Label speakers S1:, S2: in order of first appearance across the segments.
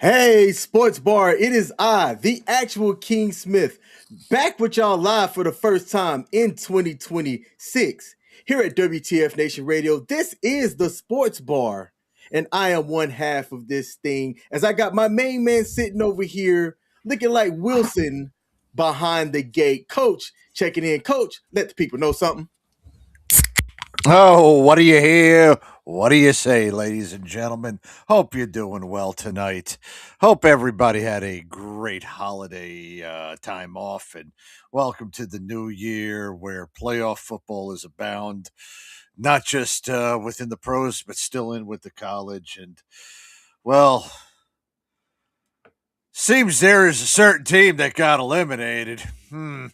S1: Hey, Sports Bar, it is I, the actual King Smith, back with y'all live for the first time in 2026. Here at WTF Nation Radio, this is the Sports Bar, and I am one half of this thing as I got my main man sitting over here looking like Wilson behind the gate. Coach, checking in. Coach, let the people know something.
S2: Oh, what do you hear? What do you say, ladies and gentlemen? Hope you're doing well tonight. Hope everybody had a great holiday time off, and welcome to the new year where playoff football is abound, not just within the pros, but still in with the college. And, well, seems there is a certain team that got eliminated. I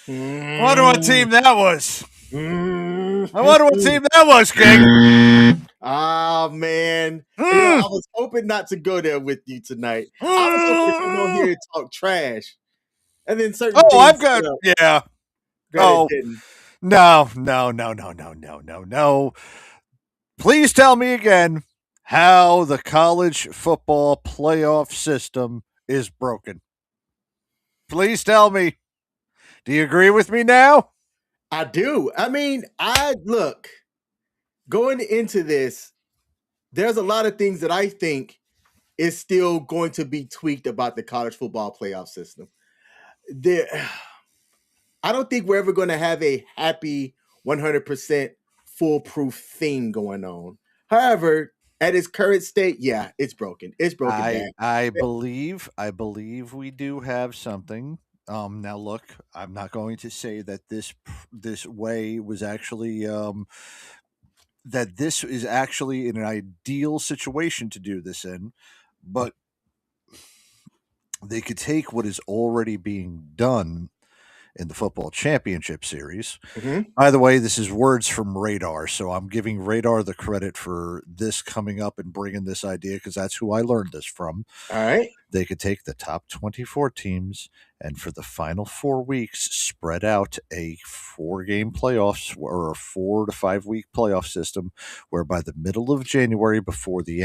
S2: wonder what team that was. I wonder what team that was, King.
S1: Oh man, I was hoping not to go there with you tonight. I was hoping to come on here and talk trash, and then certain
S2: Oh,
S1: things.
S2: I've got yeah.
S1: Oh,
S2: Oh, no. Please tell me again how the college football playoff system is broken. Please tell me. Do you agree with me now?
S1: I do. I mean, I look going into this. There's a lot of things that I think is still going to be tweaked about the college football playoff system. There, I don't think we're ever going to have a happy 100% foolproof thing going on. However, at its current state, yeah, it's broken. It's broken bad.
S2: I believe we do have something. Now look, I'm not going to say that this way was actually that this is actually an ideal situation to do this in, but they could take what is already being done in the football championship series.
S1: Mhm.
S2: By the way, this is words from Radar, so I'm giving Radar the credit for this coming up and bringing this idea because that's who I learned this from.
S1: All right.
S2: They could take the top 24 teams and for the final 4 weeks spread out a 4 game playoffs or a 4 to 5 week playoff system where by the middle of January before the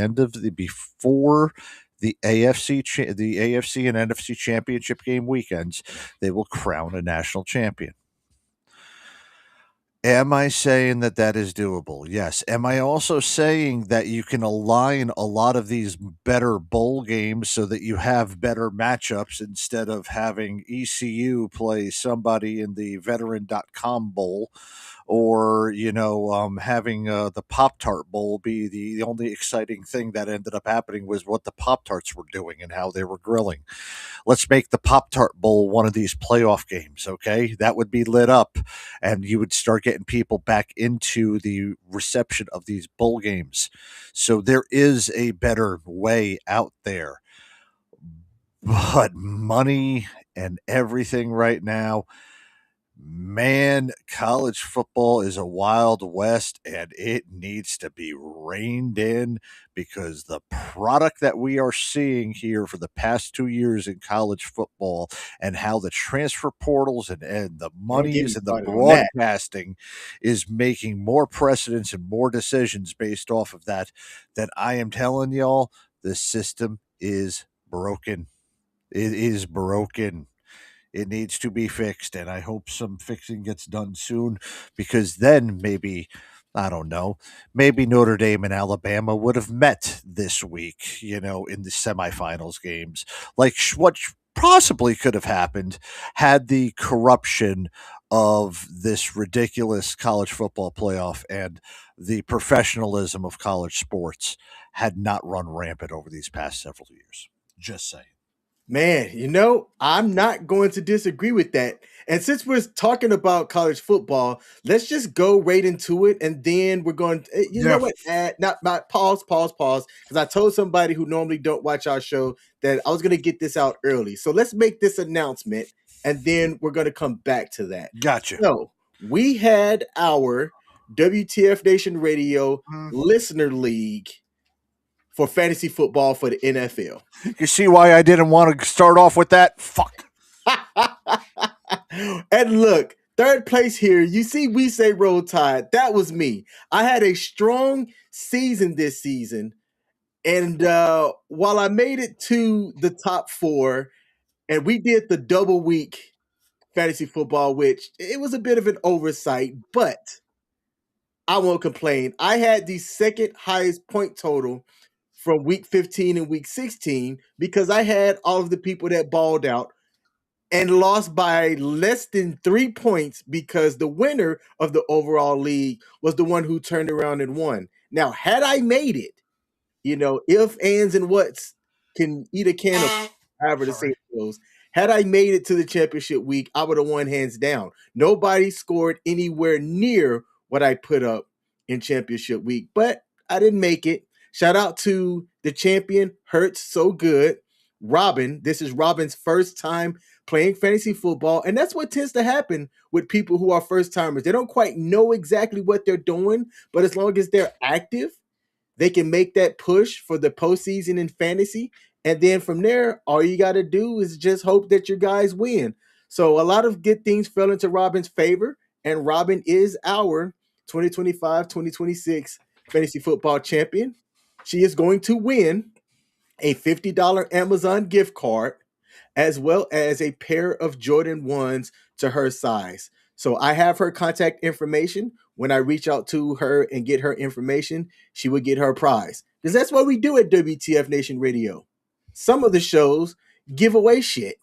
S2: AFC and NFC championship game weekends, they will crown a national champion. Am I saying that that is doable? Yes. Am I also saying that you can align a lot of these better bowl games so that you have better matchups instead of having ECU play somebody in the veteran.com bowl or, having the Pop Tart Bowl be the only exciting thing that ended up happening was what the Pop Tarts were doing and how they were grilling. Let's make the Pop Tart Bowl one of these playoff games, okay? That would be lit up, and you would start getting people back into the reception of these bowl games. So there is a better way out there. But money and everything right now, man, college football is a wild west and it needs to be reined in because the product that we are seeing here for the past 2 years in college football and how the transfer portals and the monies and the broadcasting is making more precedents and more decisions based off of that I am telling y'all, the system is broken. It is broken. It needs to be fixed, and I hope some fixing gets done soon because then maybe, I don't know, maybe Notre Dame and Alabama would have met this week, in the semifinals games. Like what possibly could have happened had the corruption of this ridiculous college football playoff and the professionalism of college sports had not run rampant over these past several years. Just saying.
S1: Man, I'm not going to disagree with that. And since we're talking about college football, let's just go right into it. And then we're going to, know what? Not pause, because I told somebody who normally don't watch our show that I was going to get this out early. So let's make this announcement and then we're going to come back to that.
S2: Gotcha.
S1: So we had our WTF Nation Radio Listener League for fantasy football for the NFL.
S2: You see why I didn't want to start off with that? Fuck.
S1: And look, third place here, you see we say Roll Tide. That was me. I had a strong season this season. And while I made it to the top four, and we did the double week fantasy football, which it was a bit of an oversight, but I won't complain. I had the second highest point total from week 15 and week 16 because I had all of the people that balled out and lost by less than 3 points because the winner of the overall league was the one who turned around and won. Now, had I made it, if ands and whats can eat a can of however the saying
S2: Sorry.
S1: goes. Had I made it to the championship week, I would have won hands down. Nobody scored anywhere near what I put up in championship week, but I didn't make it. Shout out to the champion, Hurts So Good. Robin, this is Robin's first time playing fantasy football, and that's what tends to happen with people who are first timers. They don't quite know exactly what they're doing, but as long as they're active, they can make that push for the postseason in fantasy. And then from there, all you got to do is just hope that your guys win. So a lot of good things fell into Robin's favor. And Robin is our 2025-2026 fantasy football champion. She is going to win a $50 Amazon gift card as well as a pair of Jordan 1s to her size. So I have her contact information. When I reach out to her and get her information, she will get her prize. Because that's what we do at WTF Nation Radio. Some of the shows give away shit,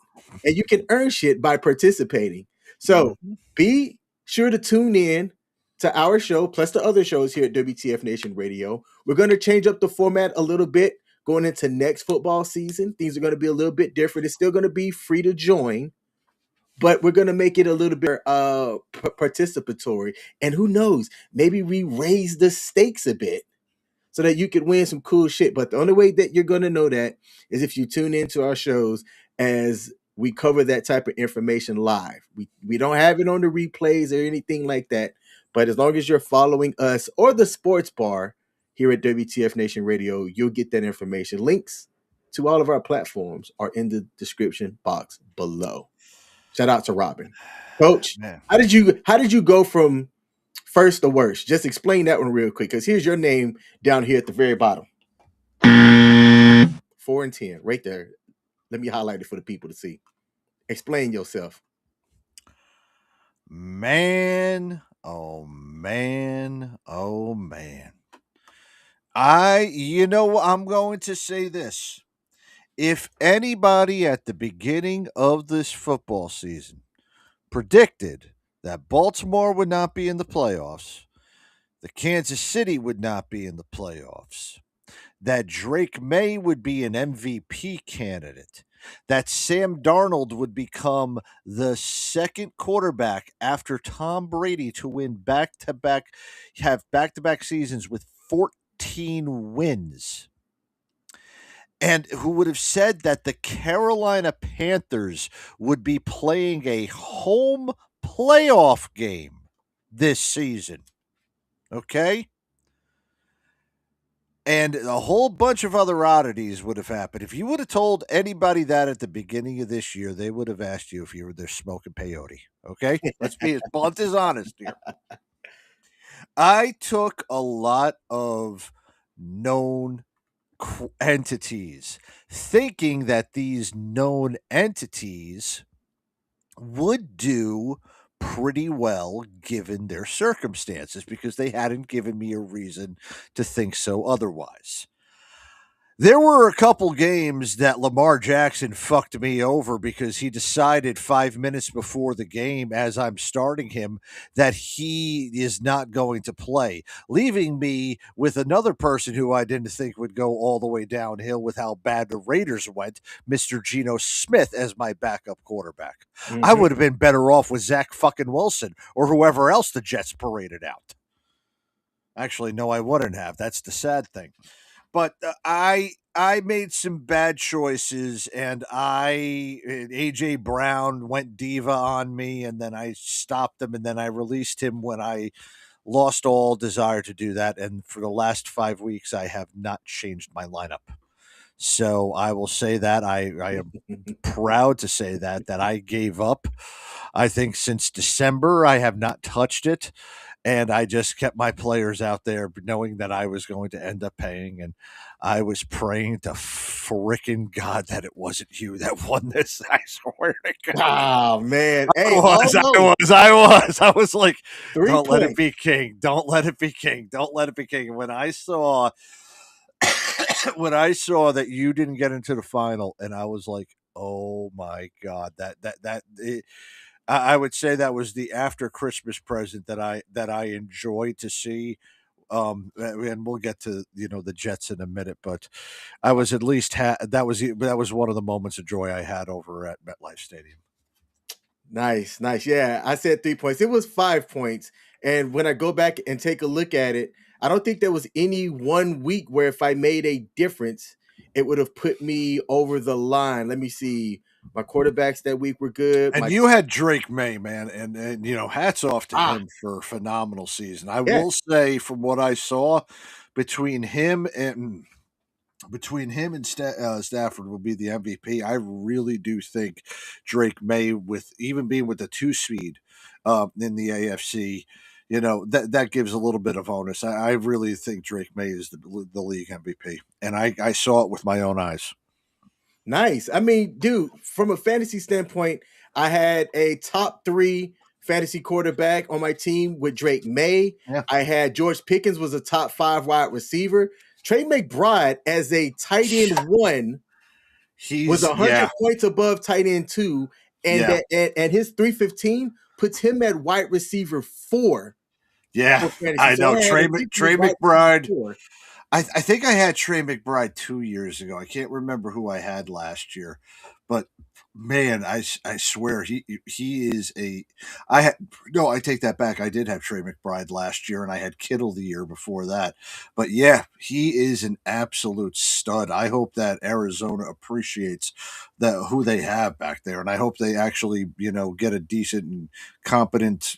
S1: and you can earn shit by participating. So
S2: Mhm.
S1: be sure to tune in to our show, plus the other shows here at WTF Nation Radio. We're going to change up the format a little bit going into next football season. Things are going to be a little bit different. It's still going to be free to join, but we're going to make it a little bit participatory. And who knows, maybe we raise the stakes a bit so that you could win some cool shit. But the only way that you're going to know that is if you tune into our shows as we cover that type of information live. We don't have it on the replays or anything like that. But as long as you're following us or the sports bar here at WTF Nation Radio, you'll get that information. Links to all of our platforms are in the description box below. Shout out to Robin. Coach,
S2: Man.
S1: how did you go from first to worst? Just explain that one real quick, because here's your name down here at the very bottom. 4 and 10, right there. Let me highlight it for the people to see. Explain yourself.
S2: Man, oh man, oh man. I'm going to say this. If anybody at the beginning of this football season predicted that Baltimore would not be in the playoffs, that Kansas City would not be in the playoffs, that Drake May would be an MVP candidate, that Sam Darnold would become the second quarterback after Tom Brady to win have back to back seasons with 14 wins. And who would have said that the Carolina Panthers would be playing a home playoff game this season? Okay? And a whole bunch of other oddities would have happened. If you would have told anybody that at the beginning of this year, they would have asked you if you were there smoking peyote. Okay? Let's be as blunt as honest here. I took a lot of known entities, thinking that these known entities would do pretty well given their circumstances because they hadn't given me a reason to think so otherwise. There were a couple games that Lamar Jackson fucked me over because he decided 5 minutes before the game, as I'm starting him, that he is not going to play, leaving me with another person who I didn't think would go all the way downhill with how bad the Raiders went, Mr. Geno Smith, as my backup quarterback. I
S1: Mhm.
S2: would have been better off with Zach fucking Wilson or whoever else the Jets paraded out. Actually, no, I wouldn't have. That's the sad thing. But I made some bad choices, and AJ Brown went diva on me, and then I stopped him, and then I released him when I lost all desire to do that. And for the last 5 weeks, I have not changed my lineup. So I will say that I am proud to say that I gave up. I think since December I have not touched it, And I just kept my players out there knowing that I was going to end up paying. And I was praying to frickin' God that it wasn't you that won this. I swear to God.
S1: Oh man.
S2: I
S1: Hey,
S2: was, I
S1: almost
S2: was, I was. I was like,
S1: 3
S2: don't let it
S1: points.
S2: be King. Don't let it be King. Don't let it be King. And when I saw when I saw that you didn't get into the final, and I was like, oh my God, I would say that was the after Christmas present that I enjoyed to see. And we'll get to the Jets in a minute, but I was at least that was one of the moments of joy I had over at MetLife Stadium.
S1: Nice, nice. Yeah, I said 3 points. It was 5 points. And when I go back and take a look at it, I don't think there was any one week where if I made a difference, it would have put me over the line. Let me see. My quarterbacks that week were good.
S2: And
S1: My
S2: you had Drake May, man, and hats off to
S1: ah,
S2: him for a phenomenal season. I
S1: yeah.
S2: will say, from what I saw, between him and Stafford will be the MVP. I really do think Drake May, with even being with the 2 speed in the AFC, that gives a little bit of onus. I really think Drake May is the league MVP, and I saw it with my own eyes.
S1: Nice. I mean, dude, from a fantasy standpoint, I had a top 3 fantasy quarterback on my team with Drake May.
S2: Yeah,
S1: I had George Pickens was a top 5 wide receiver. Trey McBride as a tight end 1 was
S2: he's
S1: 100
S2: yeah,
S1: points above tight end 2, and
S2: yeah,
S1: and his 315 puts him at wide receiver 4
S2: yeah.
S1: for fantasy.
S2: I
S1: So
S2: know
S1: I had a
S2: Trey
S1: ridiculous wide receiver
S2: McBride.
S1: 4.
S2: I think I had Trey McBride 2 years ago. I can't remember who I had last year, but man, I swear he is a. I had no. I take that back. I did have Trey McBride last year, and I had Kittle the year before that. But yeah, he is an absolute stud. I hope that Arizona appreciates that who they have back there, and I hope they actually get a decent and competent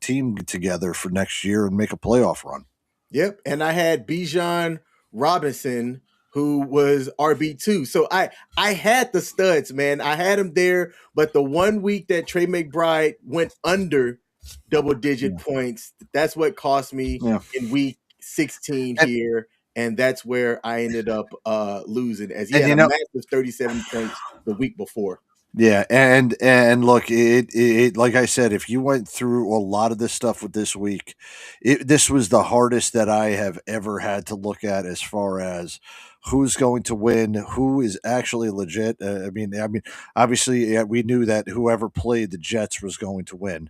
S2: team together for next year and make a playoff run.
S1: Yep, and I had Bijan Robinson, who was RB2. So I had the studs, man. I had him there, but the one week that Trey McBride went under double digit
S2: Yeah.
S1: points, that's what cost me
S2: Yeah.
S1: in week 16
S2: And
S1: here. And that's where I ended up losing, as he
S2: and
S1: had
S2: you
S1: a
S2: know,
S1: massive 37 points the week before.
S2: yeah, and look, it like I said, if you went through a lot of this stuff with this week, this was the hardest that I have ever had to look at as far as who's going to win, who is actually legit. I mean, obviously, yeah, we knew that whoever played the Jets was going to win.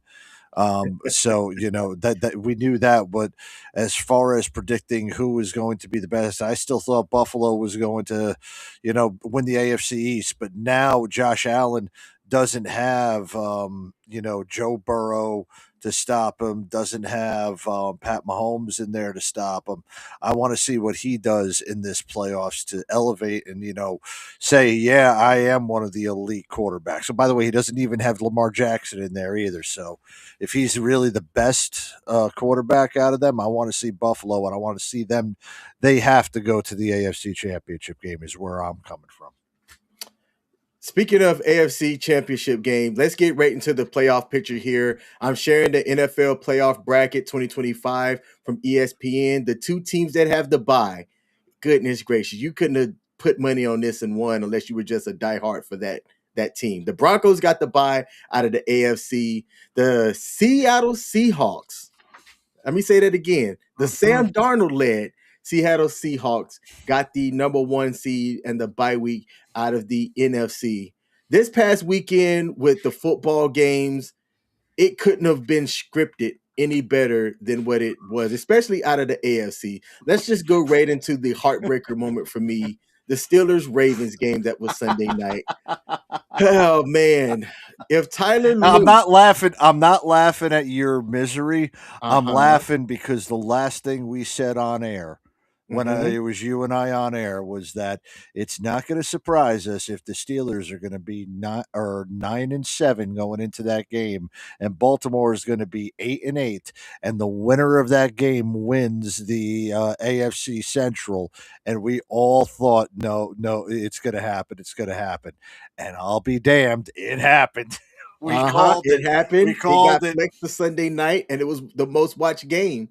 S2: So that we knew that, but as far as predicting who was going to be the best, I still thought Buffalo was going to, win the AFC East. But now Josh Allen doesn't have, Joe Burrow to stop him, doesn't have Pat Mahomes in there to stop him. I want to see what he does in this playoffs to elevate and say, yeah, I am one of the elite quarterbacks. So by the way, he doesn't even have Lamar Jackson in there either. So if he's really the best quarterback out of them, I want to see Buffalo, and I want to see them. They have to go to the AFC Championship game. Is where I'm coming from.
S1: Speaking of AFC Championship game, let's get right into the playoff picture here. I'm sharing the NFL playoff bracket 2025 from ESPN. The 2 teams that have the bye. Goodness gracious, you couldn't have put money on this and won unless you were just a diehard for that team. The Broncos got the bye out of the AFC. The Seattle Seahawks, let me say that again. The
S2: Mhm.
S1: Sam Darnold led Seattle Seahawks got the number 1 seed and the bye week out of the NFC. This past weekend with the football games, it couldn't have been scripted any better than what it was, especially out of the AFC. Let's just go right into the heartbreaker moment for me. The Steelers Ravens game that was Sunday night. Oh man. If Tyler
S2: I'm
S1: Luke,
S2: not laughing. I'm not laughing at your misery. I'm
S1: uh-huh.
S2: laughing because the last thing we said on air, when
S1: Hmm.
S2: it was you and I on air, was that it's not going to surprise us if the Steelers are going to be 9-7 going into that game, and Baltimore is going to be 8-8, and the winner of that game wins the AFC Central. And we all thought, no, no, it's going to happen. It's going to happen, and I'll be damned, it happened.
S1: It
S2: We
S1: happened. It got
S2: called it.
S1: flexed to Sunday night, and it was the most watched game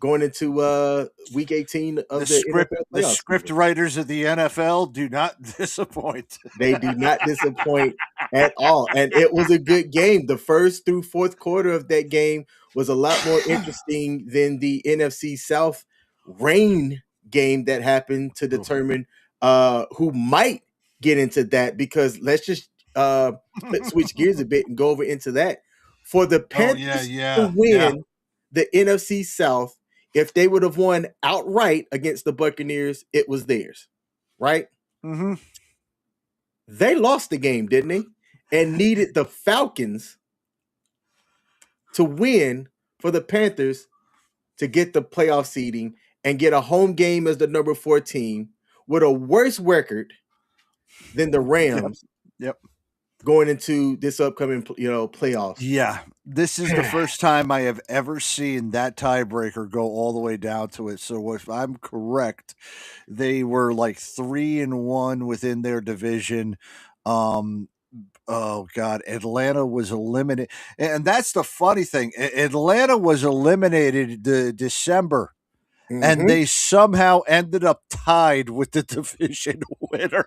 S1: going into week 18 of the NFL
S2: The
S1: playoff
S2: script
S1: season.
S2: writers of the NFL do not disappoint.
S1: They do not disappoint at all. And it was a good game. The first through fourth quarter of that game was a lot more interesting than the NFC South rain game that happened to determine who might get into that, because let's just let's switch gears a bit and go over into that. For the
S2: Oh yeah,
S1: Panthers to
S2: yeah.
S1: win the NFC South, if they would have won outright against the Buccaneers, it was theirs, right?
S2: Mm-hmm.
S1: They lost the game, didn't they? And needed the Falcons to win for the Panthers to get the playoff seeding and get a home game as the number 4 team with a worse record than the Rams.
S2: Yep.
S1: Going into this upcoming, playoffs.
S2: Yeah, this is the first time I have ever seen that tiebreaker go all the way down to it. So if I'm correct, they were like 3-1 within their division. Oh God, Atlanta was eliminated, and that's the funny thing. Atlanta was eliminated December, and they somehow ended up tied with the division winner.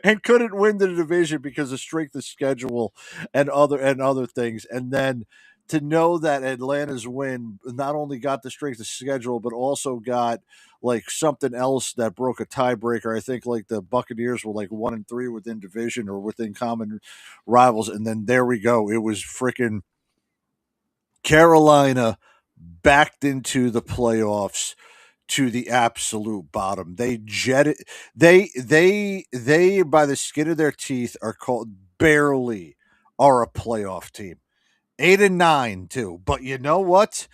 S2: And couldn't win the division because of strength of schedule and other things. And then to know that Atlanta's win not only got the strength of schedule, but also got like something else that broke a tiebreaker. I think like the Buccaneers were like 1-3 within division or within common rivals. And then there we go. It was freaking Carolina backed into the playoffs to the absolute bottom. They jetted. They by the skin of their teeth are called barely are a playoff team. 8-9 too. But you know what?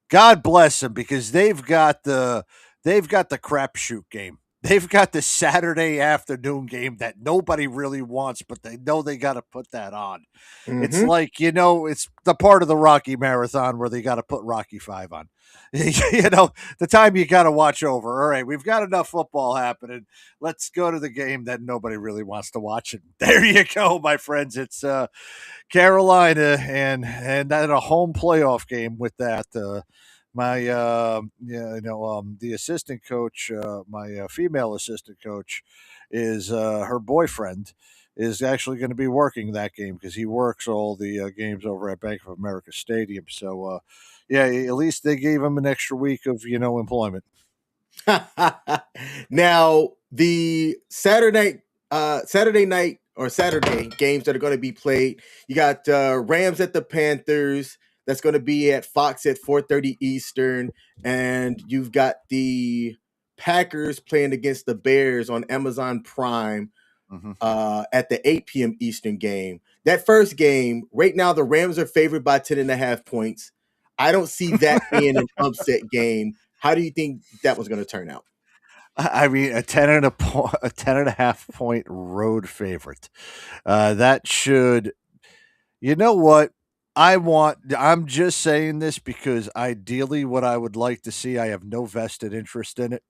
S2: God bless them, because they've got the crapshoot game. They've got the Saturday afternoon game that nobody really wants, but they know they got to put that on. It's like, it's the part of the Rocky Marathon where they got to put Rocky 5 on. The time you got to watch over. All right, we've got enough football happening. Let's go to the game that nobody really wants to watch. And there you go, my friends. It's Carolina and a home playoff game with that. The assistant coach, my female assistant coach, is her boyfriend is actually going to be working that game because he works all the games over at Bank of America Stadium. So, at least they gave him an extra week of employment.
S1: Now the Saturday night or Saturday games that are going to be played, you got Rams at the Panthers. That's going to be at Fox at 4:30 Eastern, and you've got the Packers playing against the Bears on Amazon Prime at the 8 p.m. Eastern game. That first game, right now, the Rams are favored by 10.5 points. I don't see that being an upset game. How do you think that was going to turn out?
S2: I mean, a 10.5 point road favorite. That should, you know what? I'm just saying this because ideally, what I would like to see, I have no vested interest in it.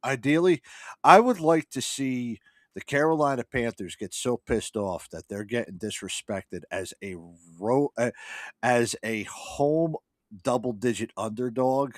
S2: Ideally, I would like to see the Carolina Panthers get so pissed off that they're getting disrespected as a home double digit underdog,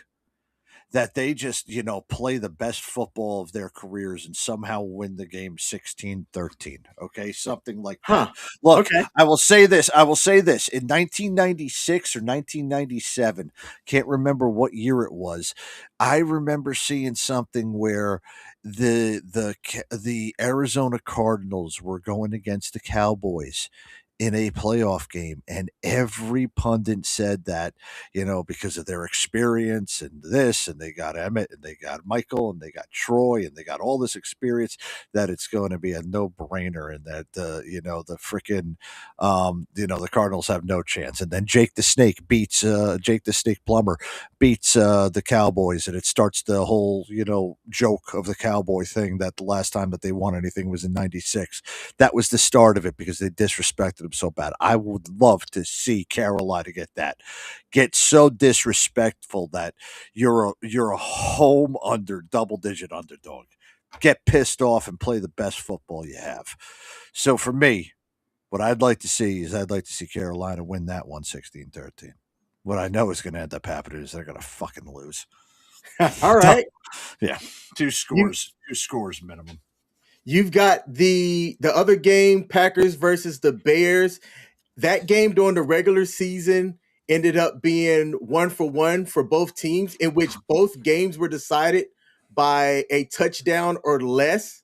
S2: that they just, play the best football of their careers and somehow win the game 16-13. Okay. Something like that. Look,
S1: Okay.
S2: I will say this. In 1996 or 1997, can't remember what year it was. I remember seeing something where the Arizona Cardinals were going against the Cowboys in a playoff game, and every pundit said that, because of their experience and this, and they got Emmett and they got Michael and they got Troy and they got all this experience, that it's going to be a no-brainer, and that the freaking the Cardinals have no chance. And then Jake the Snake Plumber beats the Cowboys, and it starts the whole joke of the Cowboy thing, that the last time that they won anything was in 96. That was the start of it, because they disrespected him so bad. I would love to see Carolina get so disrespectful that you're a home double digit underdog. Get pissed off and play the best football you have. So for me, What I'd like to see is I'd like to see Carolina win that one 16-13. What I know is going to end up happening is they're going to fucking lose.
S1: All
S2: So,
S1: right.
S2: yeah,
S1: You
S2: two scores minimum.
S1: you've got the other game, Packers versus the Bears. That game during the regular season ended up being 1-for-1 for both teams, in which both games were decided by a touchdown or less.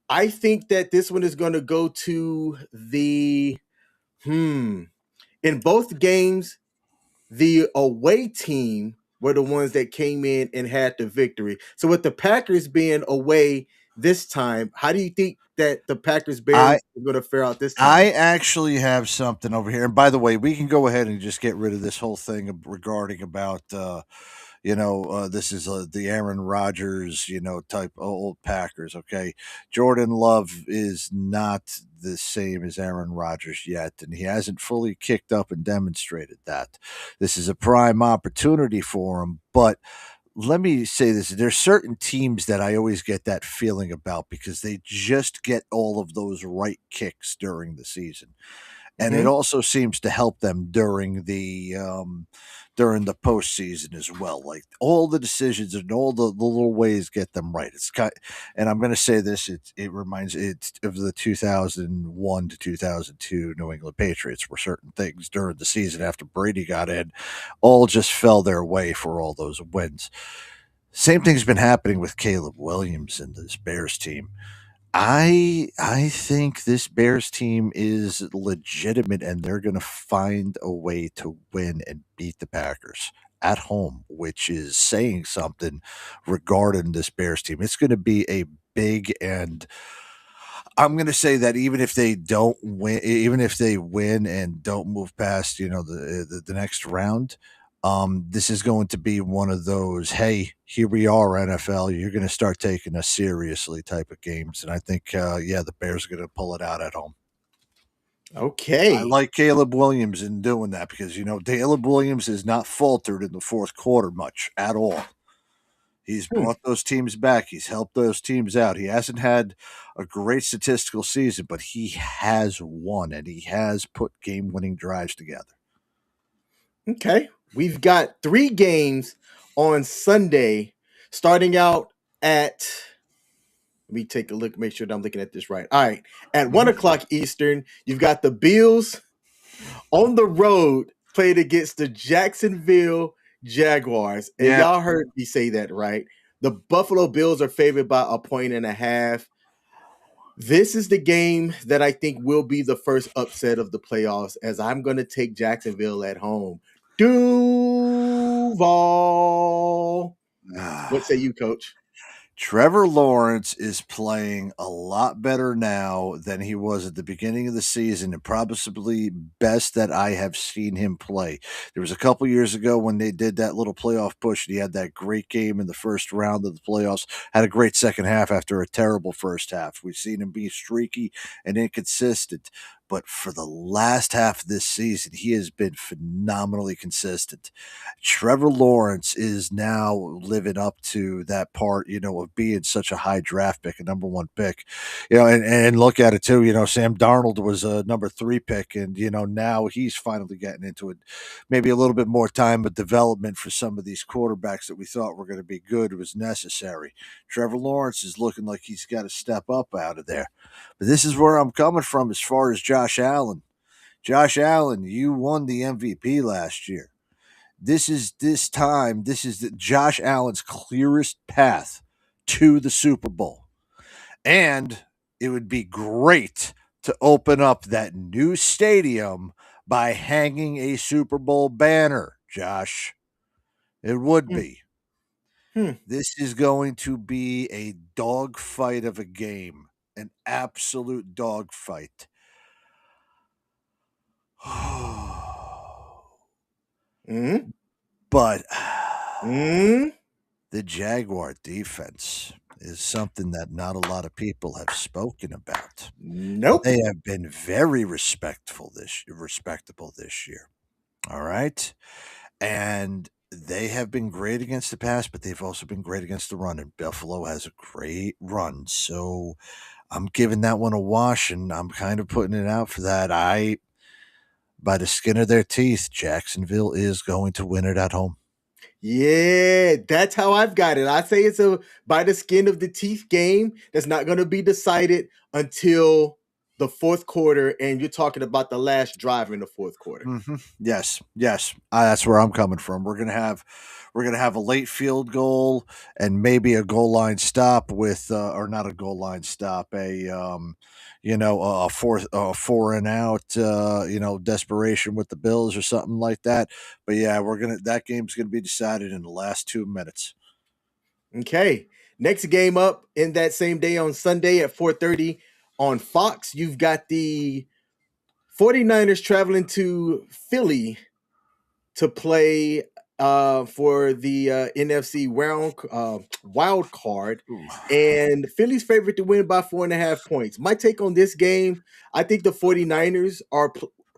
S1: I think that this one is going to go to the in both games, the away team were the ones that came in and had the victory. So with the Packers being away this time, how do you think that the Packers
S2: I
S1: Bears are going to fare out this time?
S2: I actually have something over here. And by the way, we can go ahead and just get rid of this whole thing regarding about this is the Aaron Rodgers, type old Packers. Okay, Jordan Love is not the same as Aaron Rodgers yet, and he hasn't fully kicked up and demonstrated that. This is a prime opportunity for him, but let me say this: there's certain teams that I always get that feeling about because they just get all of those right kicks during the season, and it
S1: Mhm.
S2: also seems to help them during the postseason as well. Like all the decisions and all the little ways get them right. And I'm going to say this: it reminds it of the 2001 to 2002 New England Patriots, where certain things during the season after Brady got in, all just fell their way for all those wins. Same thing's been happening with Caleb Williams and this Bears team. I think this Bears team is legitimate and they're going to find a way to win and beat the Packers at home, which is saying something regarding this Bears team. It's going to be a big and I'm going to say that even if they don't win, even if they win and don't move past, the next round, this is going to be one of those, hey, here we are, NFL. You're going to start taking us seriously type of games, and I think, the Bears are going to pull it out at home. I
S1: Okay.
S2: like Caleb Williams in doing that because Caleb Williams has not faltered in the fourth quarter much at all. He's
S1: Hmm.
S2: brought those teams back. He's helped those teams out. He hasn't had a great statistical season, but he has won and he has put game winning drives together.
S1: Okay. We've got 3 games on Sunday starting out at let me take a look, make sure that I'm looking at this right. All right. At 1
S2: Mhm.
S1: o'clock Eastern, you've got the Bills on the road played against the Jacksonville Jaguars. And
S2: Yeah.
S1: y'all heard me say that, right? The Buffalo Bills are favored by a point and a half. This is the game that I think will be the first upset of the playoffs, as I'm going to take Jacksonville at home. Duval. What say you, coach?
S2: Trevor Lawrence is playing a lot better now than he was at the beginning of the season, and probably best that I have seen him play. There was a couple years ago when they did that little playoff push, and he had that great game in the first round of the playoffs, had a great second half after a terrible first half. We've seen him be streaky and inconsistent, but for the last half of this season, he has been phenomenally consistent. Trevor Lawrence is now living up to that part, of being such a high draft pick, a number one pick. And look at it too. Sam Darnold was a number three pick, and now he's finally getting into it. Maybe a little bit more time of development for some of these quarterbacks that we thought were going to be good was necessary. Trevor Lawrence is looking like he's got to step up out of there. But this is where I'm coming from as far as Josh Allen. Josh Allen, you won the MVP last year. This is Josh Allen's clearest path to the Super Bowl. And it would be great to open up that new stadium by hanging a Super Bowl banner, Josh. It would
S1: Hmm.
S2: be.
S1: Hmm.
S2: This is going to be a dogfight of a game, an absolute dogfight.
S1: Mm,
S2: But
S1: mm,
S2: the Jaguar defense is something that not a lot of people have spoken about.
S1: nope.
S2: They have been very respectable this year. All right. And they have been great against the pass, but they've also been great against the run, and Buffalo has a great run. So I'm giving that one a wash, and I'm kind of putting it out for that. By the skin of their teeth, Jacksonville is going to win it at home.
S1: Yeah, that's how I've got it. I say it's a by the skin of the teeth game that's not going to be decided until the fourth quarter, and you're talking about the last drive in the fourth quarter.
S2: Yes, yes, that's where I'm coming from. We're gonna have a late field goal and maybe a goal line stop with, or not a goal line stop, a 4 and out, desperation with the Bills or something like that. But yeah, that game's gonna be decided in the last 2 minutes.
S1: Okay. Next game up in that same day on Sunday at 4:30 on Fox, you've got the 49ers traveling to Philly to play for the NFC wild card.
S2: Ooh.
S1: And Philly's favorite to win by 4.5 points. My take on this game, I think the 49ers are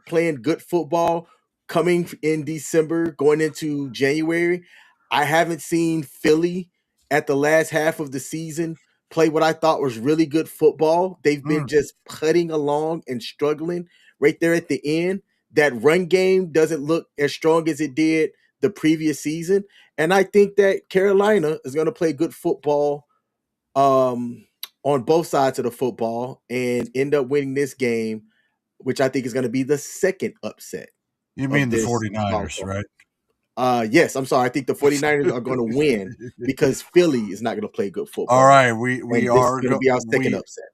S1: playing good football coming in December, going into January. I haven't seen Philly at the last half of the season play what I thought was really good football. They've been
S2: Mm.
S1: just putting along and struggling right there at the end. That run game doesn't look as strong as it did the previous season. And I think that Carolina is going to play good football on both sides of the football and end up winning this game, which I think is going to be the second upset
S2: You
S1: of
S2: mean the
S1: this wild
S2: 49ers,
S1: card.
S2: right?
S1: Yes, I'm sorry. I think the 49ers are going to win because Philly is not going to play good
S2: All
S1: football.
S2: right, we we
S1: And this is
S2: are
S1: going to
S2: go-
S1: be our second upset.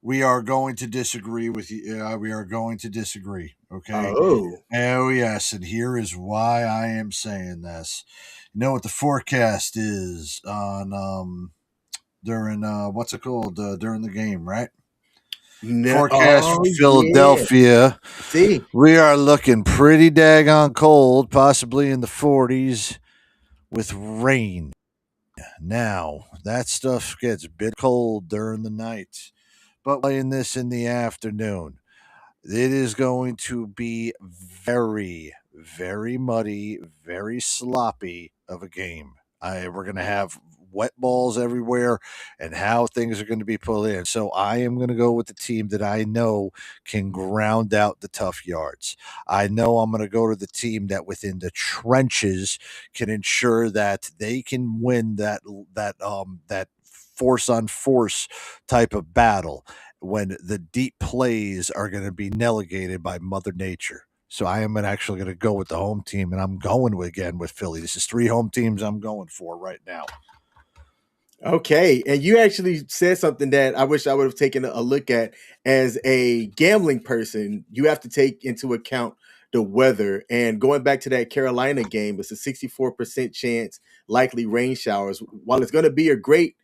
S2: we are going to disagree with you. We are going to disagree. Okay.
S1: Oh,
S2: Oh yes, and here is why I am saying this. You know what the forecast is on during what's it called during the game, right?
S1: no.
S2: Forecast for
S1: Oh, yeah.
S2: Philadelphia.
S1: See,
S2: We are looking pretty daggone cold, possibly in the 40s with rain. Now, that stuff gets a bit cold during the night, but playing this in the afternoon, it is going to be very, very muddy, very sloppy of a game. We're going to have wet balls everywhere and how things are going to be pulled in. So I am going to go with the team that I know can ground out the tough yards. I know I'm going to go to the team that within the trenches can ensure that they can win that force on force type of battle when the deep plays are going to be delegated by Mother Nature. So I am actually going to go with the home team, and I'm going again with Philly. This is 3 home teams I'm going for right now.
S1: okay, and you actually said something that I wish I would have taken a look at. As a gambling person, you have to take into account the weather. And going back to that Carolina game, it's a 64% chance likely rain showers. While it's going to be a great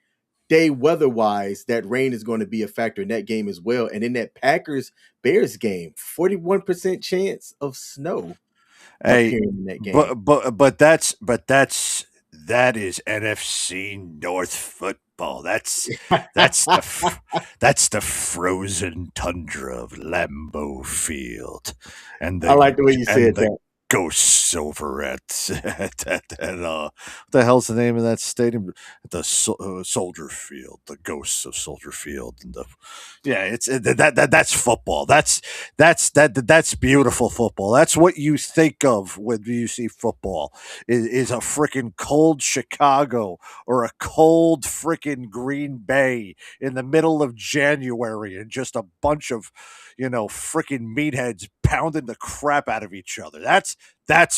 S1: day weather-wise, that rain is going to be a factor in that game as well. And in that Packers Bears game, 41% chance of snow
S2: Hey,
S1: appearing in that game.
S2: that is NFC North football. That's the frozen tundra of Lambeau Field, and
S1: I like the way you
S2: and
S1: said
S2: the
S1: that.
S2: ghosts over what the hell's the name of that stadium? Soldier Field, the ghosts of Soldier Field, and that's football. That's beautiful football. That's what you think of when you see football. Is a freaking cold Chicago or a cold freaking Green Bay in the middle of January, and just a bunch of freaking meatheads pounding the crap out of each other. That's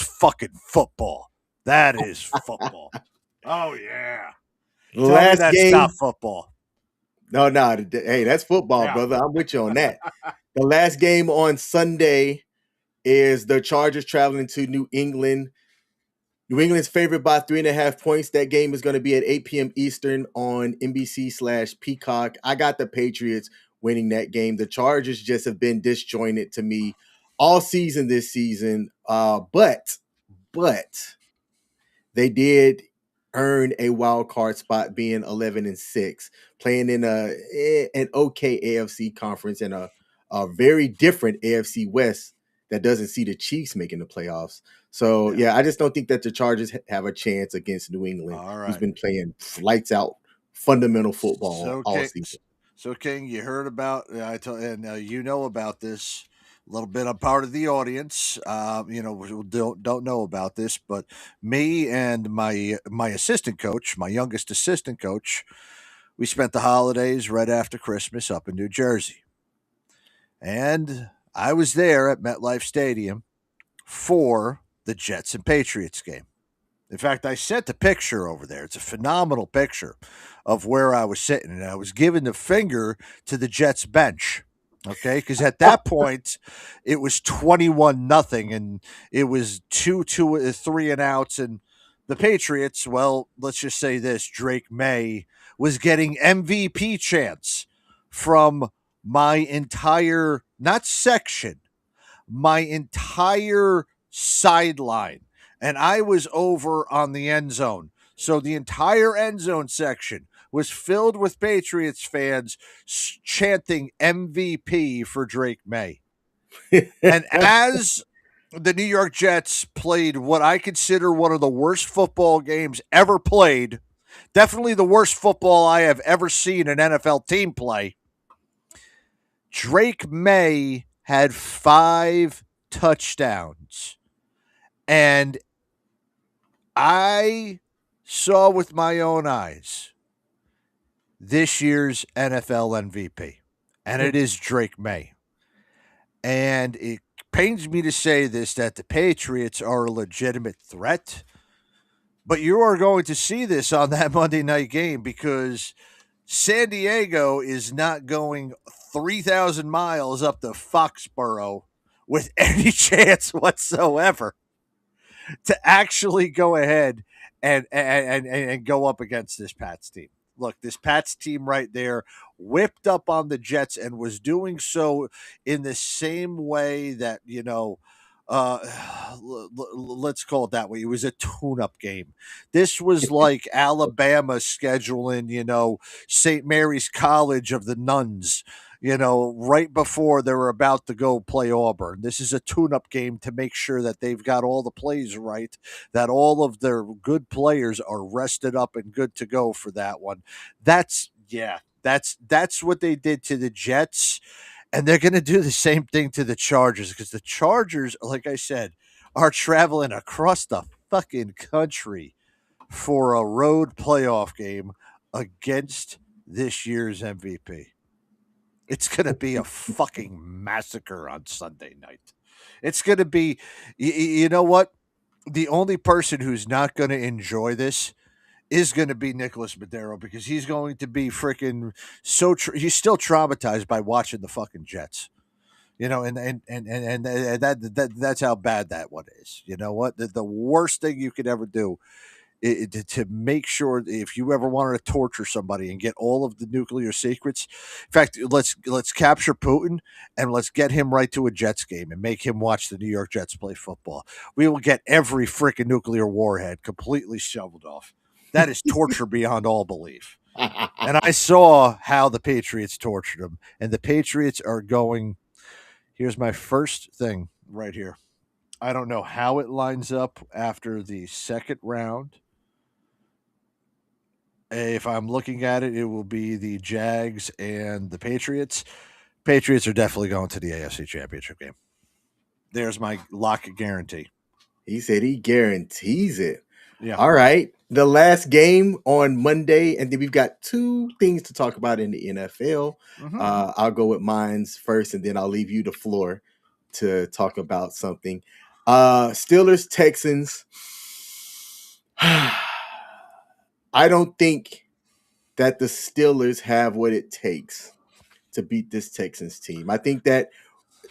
S2: fucking football. That is football. Oh yeah. Tell me
S1: Last
S2: that's not
S1: game.
S2: football.
S1: No, no. Hey, that's football,
S2: Yeah.
S1: brother. I'm with you on that. The last game on Sunday is the Chargers traveling to New England. New England's favored by 3.5 points. That game is going to be at 8 p.m. Eastern on NBC/Peacock. I got the Patriots winning that game. The Chargers just have been disjointed to me all season this season. But they did earn a wild card spot, being 11-6, playing in an okay AFC conference and a very different AFC West that doesn't see the Chiefs making the playoffs. So
S2: Yeah.
S1: yeah, I just don't think that the Chargers have a chance against New England,
S2: All
S1: who's
S2: right.
S1: been playing lights out fundamental football
S2: So
S1: all
S2: King,
S1: season.
S2: so King, you heard about I told, and you know about this a little bit. I'm part of the audience. We don't know about this, but me and my assistant coach, my youngest assistant coach, we spent the holidays right after Christmas up in New Jersey, and I was there at MetLife Stadium for the Jets and Patriots game. In fact, I sent a picture over there. It's a phenomenal picture of where I was sitting, and I was giving the finger to the Jets bench. Okay, because at that point it was 21-0, and it was 3 and outs, and the Patriots. Well, let's just say this: Drake May was getting MVP chance from my entire not section, my entire sideline, and I was over on the end zone. So the entire end zone section was filled with Patriots fans chanting MVP for Drake May. And as the New York Jets played what I consider one of the worst football games ever played, definitely the worst football I have ever seen an NFL team play, Drake May had 5 touchdowns. And I saw with my own eyes this year's NFL MVP, and it is Drake May. And it pains me to say this, that the Patriots are a legitimate threat, but you are going to see this on that Monday night game, because San Diego is not going 3,000 miles up to Foxborough with any chance whatsoever to actually go ahead and go up against this Pats team. Look, this Pats team right there whipped up on the Jets and was doing so in the same way that, uh, let's call it that way. It was a tune-up game. This was like Alabama scheduling, St. Mary's College of the Nuns, right before they were about to go play Auburn. This is a tune-up game to make sure that they've got all the plays right, that all of their good players are rested up and good to go for that one. That's what they did to the Jets, and they're going to do the same thing to the Chargers, because the Chargers, like I said, are traveling across the fucking country for a road playoff game against this year's MVP. It's going to be a fucking massacre on Sunday night. It's going to be, you know what? The only person who's not going to enjoy this is going to be Nicholas Madero, because he's going to be freaking he's still traumatized by watching the fucking Jets. That's how bad that one is. You know what? The worst thing you could ever do to make sure, if you ever wanted to torture somebody and get all of the nuclear secrets. In fact, let's capture Putin and let's get him right to a Jets game and make him watch the New York Jets play football. We will get every freaking nuclear warhead completely shoveled off. That is torture beyond all belief. And I saw how the Patriots tortured him, and the Patriots are going. Here's my first thing right here. I don't know how it lines up after the second round. If I'm looking at it, it will be the Jags and the Patriots. Patriots are definitely going to the AFC Championship game. There's my lock guarantee.
S1: He said he guarantees it.
S2: Yeah.
S1: All right. The last game on Monday, and then we've got 2 things to talk about in the NFL.
S2: Mm-hmm.
S1: I'll go with mine's first, and then I'll leave you the floor to talk about something. Steelers, Texans. I don't think that the Steelers have what it takes to beat this Texans team. I think that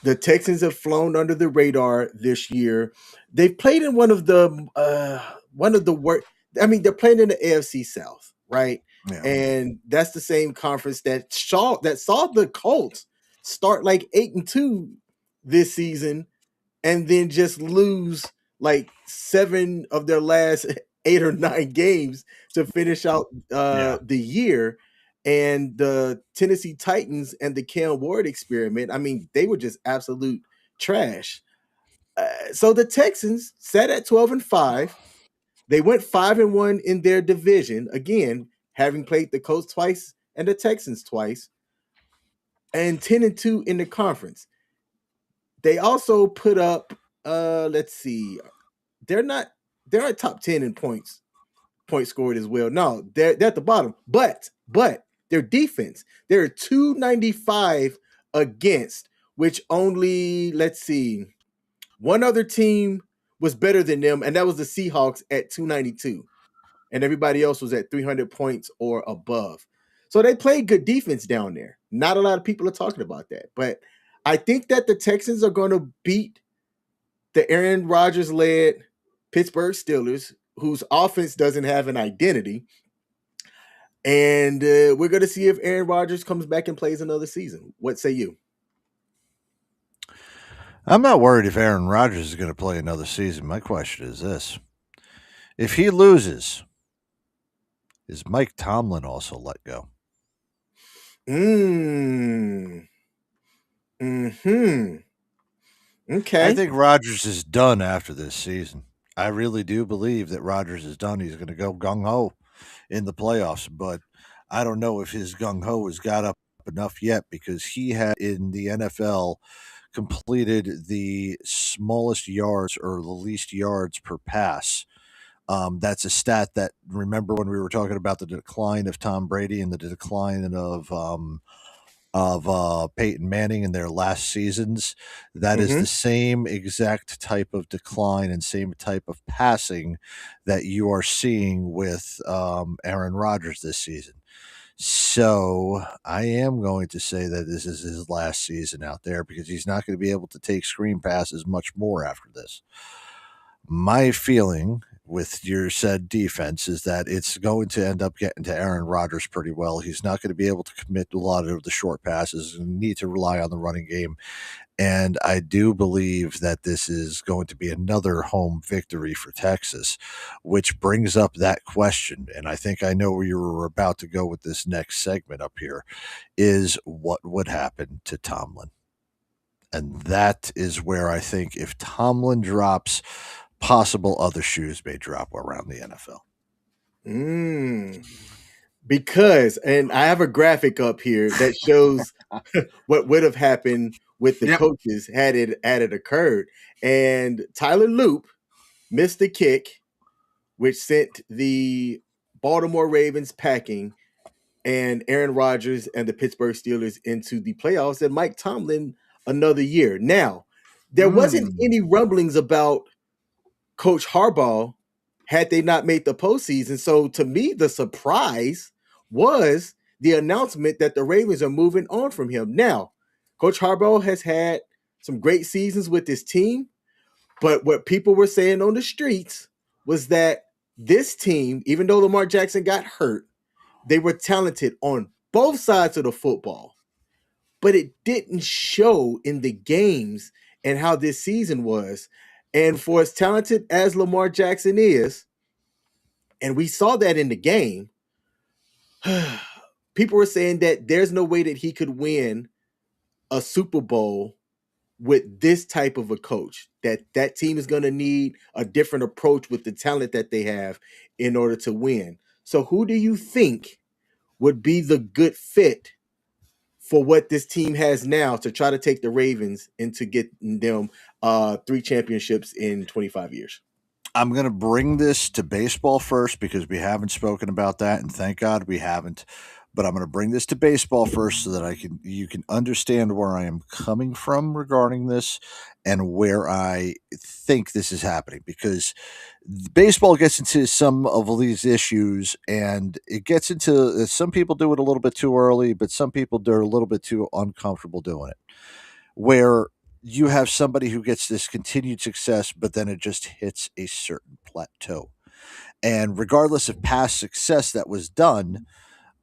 S1: the Texans have flown under the radar this year. They've played in one of the worst. I mean, they're playing in the AFC South, right?
S2: Yeah.
S1: And that's the same conference that saw the Colts start like 8-2 this season, and then just lose like 7 of their last 8 or 9 games to finish out the year. And the Tennessee Titans and the Cam Ward experiment, I mean, they were just absolute trash. So the Texans sat at 12-5. They went 5-1 in their division. Again, having played the Colts twice and the Texans twice, and 10-2 in the conference. They also put up, let's see, they're not they're at top 10 in points scored as well. No, they're at the bottom. But their defense, they're 295 against, which only, let's see, one other team was better than them, and that was the Seahawks at 292. And everybody else was at 300 points or above. So they played good defense down there. Not a lot of people are talking about that. But I think that the Texans are going to beat the Aaron Rodgers led Pittsburgh Steelers, whose offense doesn't have an identity. And we're going to see if Aaron Rodgers comes back and plays another season. What say you?
S2: I'm not worried if Aaron Rodgers is going to play another season. My question is this: if he loses, is Mike Tomlin also let go?
S1: Hmm. Hmm.
S2: I
S1: Okay.
S2: think Rodgers is done after this season. I really do believe that Rodgers is done. He's going to go gung ho in the playoffs, but I don't know if his gung ho has got up enough yet because he had in the NFL completed the smallest yards or the least yards per pass. That's a stat that, remember when we were talking about the decline of Tom Brady and the decline of Peyton Manning in their last seasons. That is
S1: Mm-hmm.
S2: the same exact type of decline and same type of passing that you are seeing with Aaron Rodgers this season. So I am going to say that this is his last season out there because he's not going to be able to take screen passes much more after this. My feeling with your said defense is that it's going to end up getting to Aaron Rodgers pretty well. He's not going to be able to commit a lot of the short passes and need to rely on the running game. And I do believe that this is going to be another home victory for Texas, which brings up that question. And I think I know where you were about to go with this next segment up here is what would happen to Tomlin? And that is where I think if Tomlin drops, possible other shoes may drop around the NFL.
S1: Mm. Because, and I have a graphic up here that shows what would have happened with the
S3: Yep.
S1: coaches had it occurred. And Tyler Loop missed the kick, which sent the Baltimore Ravens packing, and Aaron Rodgers and the Pittsburgh Steelers into the playoffs, and Mike Tomlin another year. Now, there wasn't
S3: Mm.
S1: any rumblings about Coach Harbaugh had they not made the postseason. So to me, the surprise was the announcement that the Ravens are moving on from him. Now, Coach Harbaugh has had some great seasons with his team, but what people were saying on the streets was that this team, even though Lamar Jackson got hurt, they were talented on both sides of the football. But it didn't show in the games and how this season was. And for as talented as Lamar Jackson is, and we saw that in the game, people were saying that there's no way that he could win a Super Bowl with this type of a coach. That team is going to need a different approach with the talent that they have in order to win. So who do you think would be the good fit for what this team has now to try to take the Ravens into getting them 3 championships in 25 years?
S2: I'm going to bring this to baseball first because we haven't spoken about that, and thank God we haven't. But I'm going to bring this to baseball first so that you can understand where I am coming from regarding this and where I think this is happening. Because baseball gets into some of these issues, and it gets into some people do it a little bit too early, but some people they're a little bit too uncomfortable doing it. Where you have somebody who gets this continued success, but then it just hits a certain plateau. And regardless of past success that was done,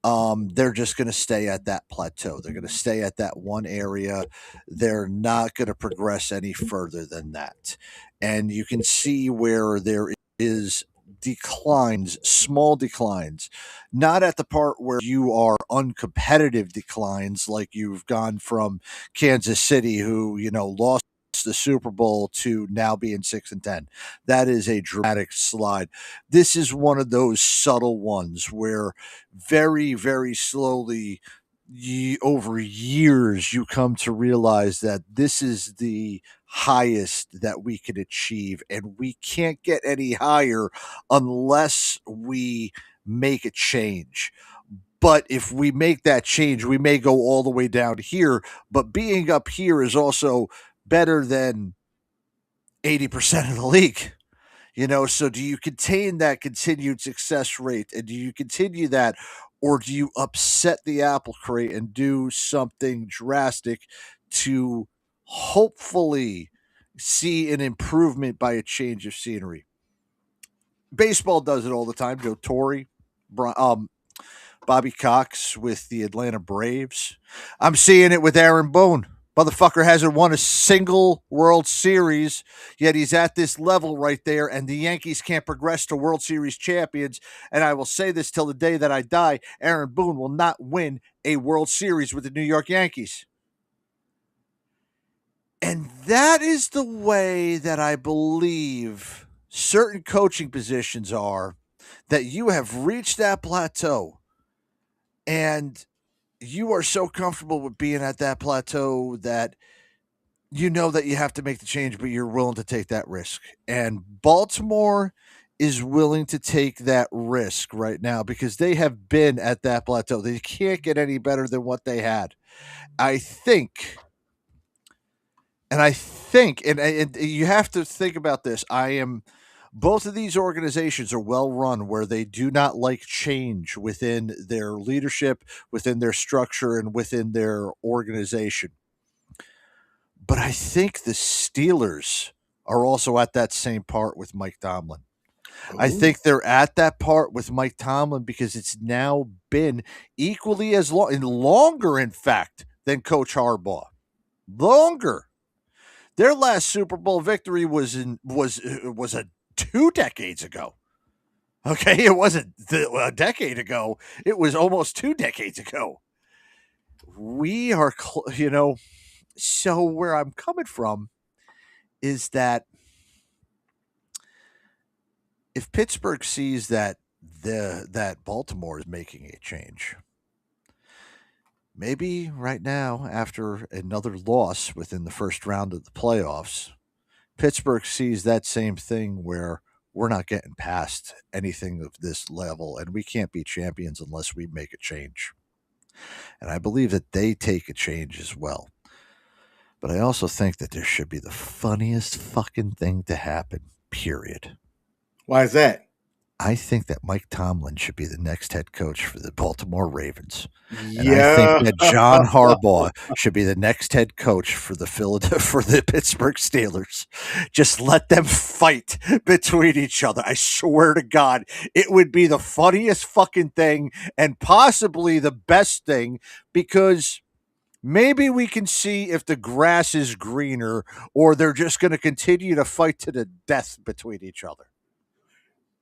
S2: they're just going to stay at that plateau. They're going to stay at that one area. They're not going to progress any further than that. And you can see where there is declines, small declines, not at the part where you are uncompetitive declines, like you've gone from Kansas City, who, lost gets the Super Bowl to now being 6-10. That is a dramatic slide. This is one of those subtle ones where very, very slowly, over years, you come to realize that this is the highest that we can achieve, and we can't get any higher unless we make a change. But if we make that change, we may go all the way down here. But being up here is also better than 80% of the league. So do you contain that continued success rate, and do you continue that, or do you upset the apple crate and do something drastic to hopefully see an improvement by a change of scenery? Baseball does it all the time. Joe Torre, Bobby Cox with the Atlanta Braves. I'm seeing it with Aaron Boone. Motherfucker hasn't won a single World Series, yet he's at this level right there, and the Yankees can't progress to World Series champions. And I will say this till the day that I die, Aaron Boone will not win a World Series with the New York Yankees. And that is the way that I believe certain coaching positions are, that you have reached that plateau, and you are so comfortable with being at that plateau that you know that you have to make the change, but you're willing to take that risk. And Baltimore is willing to take that risk right now because they have been at that plateau. They can't get any better than what they had. I think, and you have to think about this. Both of these organizations are well run, where they do not like change within their leadership, within their structure, and within their organization. But I think the Steelers are also at that same part with Mike Tomlin. I think they're at that part with Mike Tomlin because it's now been equally as long and longer, in fact, than Coach Harbaugh. Longer. Their last Super Bowl victory was 2 decades ago. Okay, it wasn't a decade ago. It was almost 2 decades ago. We are, so where I'm coming from is that if Pittsburgh sees that that Baltimore is making a change, maybe right now, after another loss within the first round of the playoffs, Pittsburgh sees that same thing where we're not getting past anything of this level, and we can't be champions unless we make a change. And I believe that they take a change as well. But I also think that there should be the funniest fucking thing to happen, period.
S1: Why is that?
S2: I think that Mike Tomlin should be the next head coach for the Baltimore Ravens. And
S1: Yeah.
S2: I think that John Harbaugh should be the next head coach for the Pittsburgh Steelers. Just let them fight between each other. I swear to God, it would be the funniest fucking thing and possibly the best thing, because maybe we can see if the grass is greener or they're just going to continue to fight to the death between each other.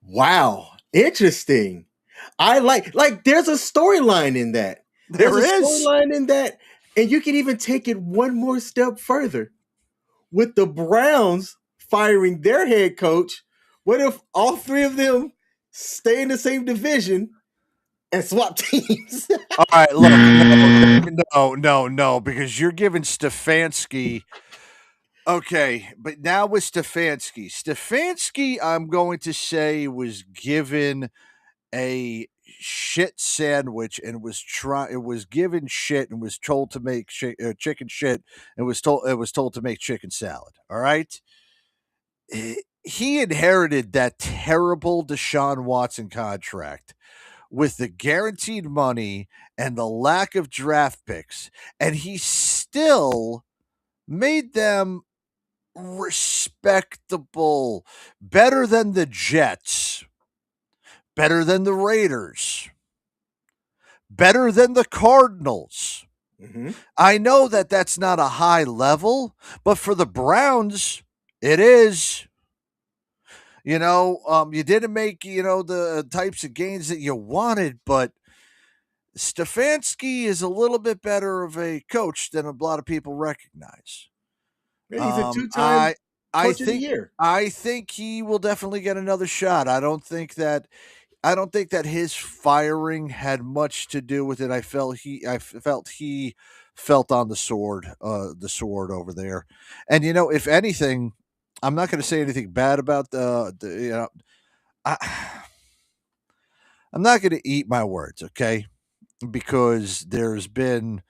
S1: Wow. Interesting. I like there's a storyline in that.
S2: There's
S1: a storyline in that. And you can even take it one more step further. With the Browns firing their head coach, what if all three of them stay in the same division and swap teams?
S2: All right, look, no, because you're giving Stefanski. Okay, but now with Stefanski, I'm going to say was given a shit sandwich and was given shit and was told to make chicken shit and was told to make chicken salad. All right, he inherited that terrible Deshaun Watson contract with the guaranteed money and the lack of draft picks, and he still made them respectable, better than the Jets, better than the Raiders, better than the Cardinals.
S1: Mm-hmm.
S2: I know that that's not a high level, but for the Browns, it is. You didn't make, the types of gains that you wanted, but Stefanski is a little bit better of a coach than a lot of people recognize.
S1: Yeah, he's a two-time
S2: I I
S1: coach of the
S2: think
S1: year.
S2: I think he will definitely get another shot. I don't think that his firing had much to do with it. I felt he felt on the sword over there. And if anything, I'm not going to say anything bad about I, I'm not going to eat my words, okay? Because there's been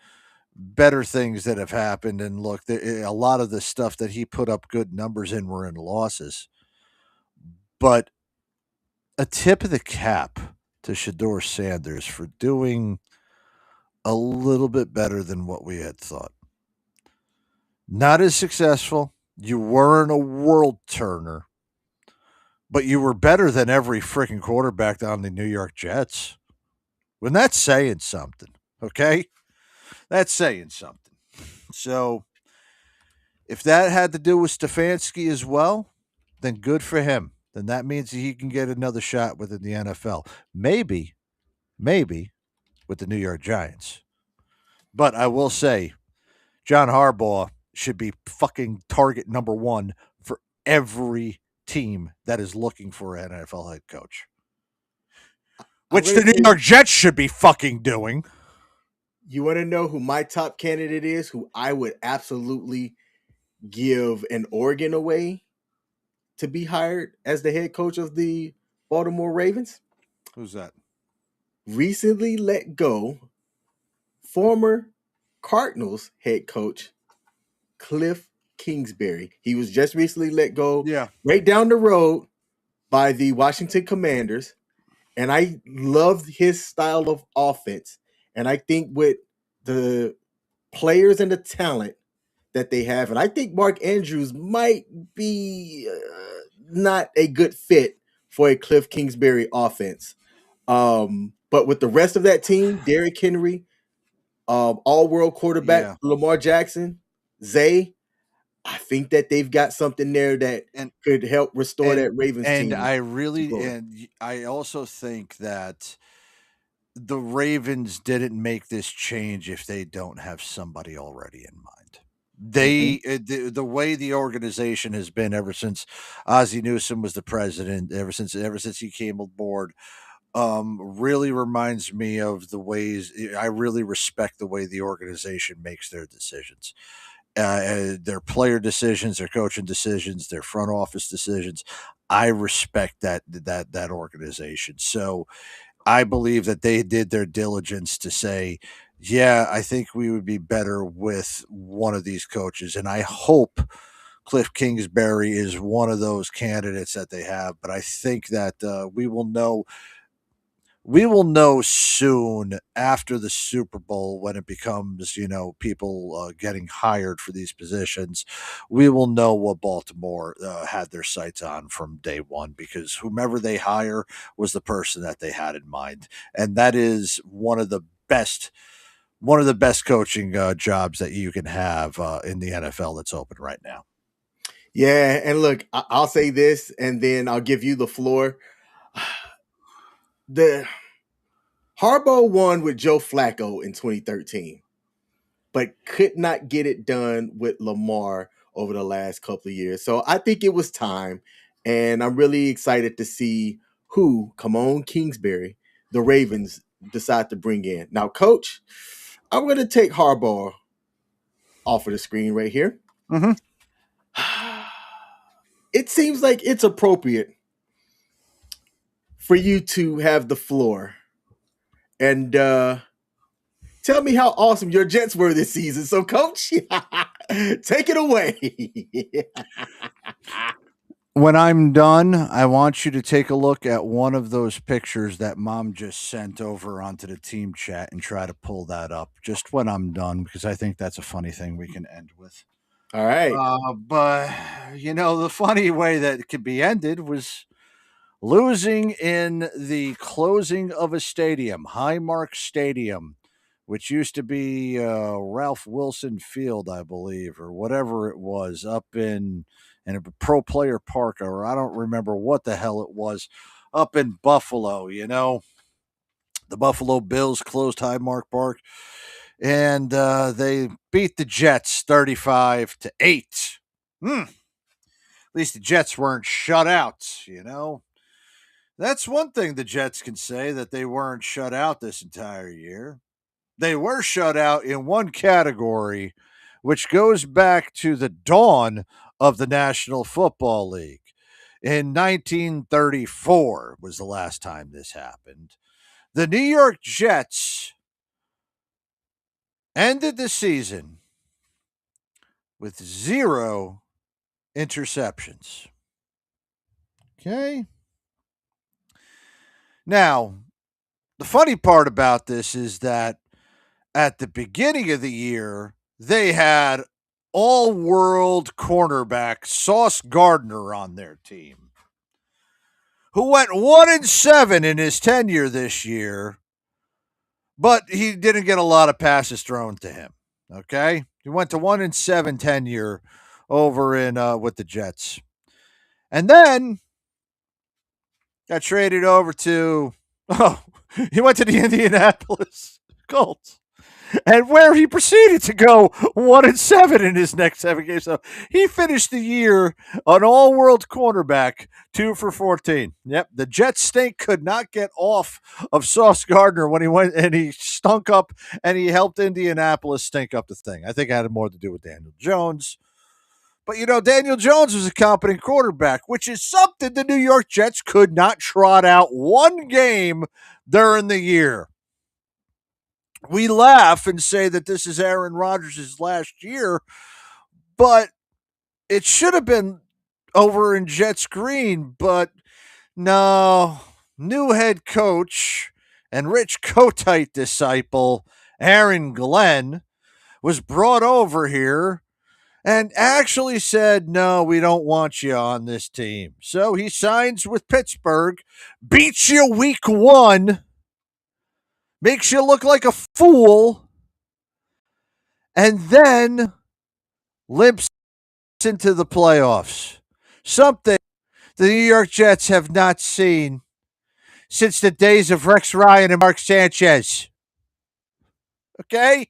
S2: better things that have happened. And look, a lot of the stuff that he put up good numbers in were in losses. But a tip of the cap to Shador Sanders for doing a little bit better than what we had thought. Not as successful. You weren't a world turner, but you were better than every freaking quarterback on the New York Jets. When that's saying something, okay? That's saying something. So if that had to do with Stefanski as well, then good for him. Then that means he can get another shot within the NFL. Maybe with the New York Giants. But I will say, John Harbaugh should be fucking target number one for every team that is looking for an NFL head coach,
S1: I'm
S2: which
S1: gonna
S2: the New
S1: say,
S2: York Jets should be fucking doing.
S1: you want to know who my top candidate is? Who I would absolutely give an organ away to be hired as the head coach of the Baltimore Ravens?
S2: Who's that?
S1: Recently let go former Cardinals head coach Cliff Kingsbury. He was just recently let go
S2: Yeah.
S1: right down the road by the Washington Commanders. And I loved his style of offense. And I think with the players and the talent that they have, and I think Mark Andrews might be not a good fit for a Cliff Kingsbury offense. But with the rest of that team, Derrick Henry, all-world quarterback
S2: Yeah.
S1: Lamar Jackson, Zay, I think that they've got something there that
S2: And
S1: could help restore
S2: and
S1: that Ravens
S2: and
S1: team
S2: I
S1: to
S2: really
S1: glory.
S2: and I also think that the Ravens didn't make this change if they don't have somebody already in mind.
S1: Mhm.
S2: The way the organization has been ever since Ozzie Newsome was the president, ever since he came aboard, really reminds me of the ways I really respect the way the organization makes their decisions. Their player decisions, their coaching decisions, their front office decisions. I respect that organization. So I believe that they did their diligence to say, yeah, I think we would be better with one of these coaches. And I hope Cliff Kingsbury is one of those candidates that they have. But I think that we will know soon after the Super Bowl when it becomes, people getting hired for these positions. We will know what Baltimore had their sights on from day one because whomever they hire was the person that they had in mind, and that is one of the best coaching jobs that you can have in the NFL that's open right now.
S1: Yeah, and look, I'll say this, and then I'll give you the floor. The Harbaugh won with Joe Flacco in 2013, but could not get it done with Lamar over the last couple of years. So I think it was time, and I'm really excited to see who, come on, Kingsbury, the Ravens decide to bring in. Now, Coach, I'm going to take Harbaugh off of the screen right here.
S2: Mm-hmm.
S1: It seems like it's appropriate for you to have the floor and tell me how awesome your Jets were this season. So, Coach, take it away.
S2: When I'm done, I want you to take a look at one of those pictures that mom just sent over onto the team chat and try to pull that up just when I'm done because I think that's a funny thing we can end with.
S1: All right.
S2: But, the funny way that it could be ended was losing in the closing of a stadium, Highmark Stadium, which used to be Ralph Wilson Field, I believe, or whatever it was, up in a Pro Player Park, or I don't remember what the hell it was, up in Buffalo. The Buffalo Bills closed Highmark Park, and they beat the Jets 35-8. At least the Jets weren't shut out, you know? That's one thing the Jets can say, that they weren't shut out this entire year. They were shut out in one category, which goes back to the dawn of the National Football League. In 1934 was the last time this happened. The New York Jets ended the season with 0 interceptions. Okay. Now, the funny part about this is that at the beginning of the year, they had all world cornerback Sauce Gardner on their team, who went 1-7 in his tenure this year, but he didn't get a lot of passes thrown to him. Okay. He went to 1-7 tenure over in with the Jets. And then got traded over to he went to the Indianapolis Colts, and where he proceeded to go 1-7 in his next 7 games. So he finished the year an all-world cornerback, 2 for 14. Yep, the Jets stink could not get off of Sauce Gardner when he went and he stunk up, and he helped Indianapolis stink up the thing. I think it had more to do with Daniel Jones. But, Daniel Jones was a competent quarterback, which is something the New York Jets could not trot out one game during the year. We laugh and say that this is Aaron Rodgers' last year, but it should have been over in Jets green. But no, new head coach and Rich Kotite disciple Aaron Glenn was brought over here and actually said, no, we don't want you on this team. So he signs with Pittsburgh, beats you week 1, makes you look like a fool, and then limps into the playoffs. Something the New York Jets have not seen since the days of Rex Ryan and Mark Sanchez. Okay?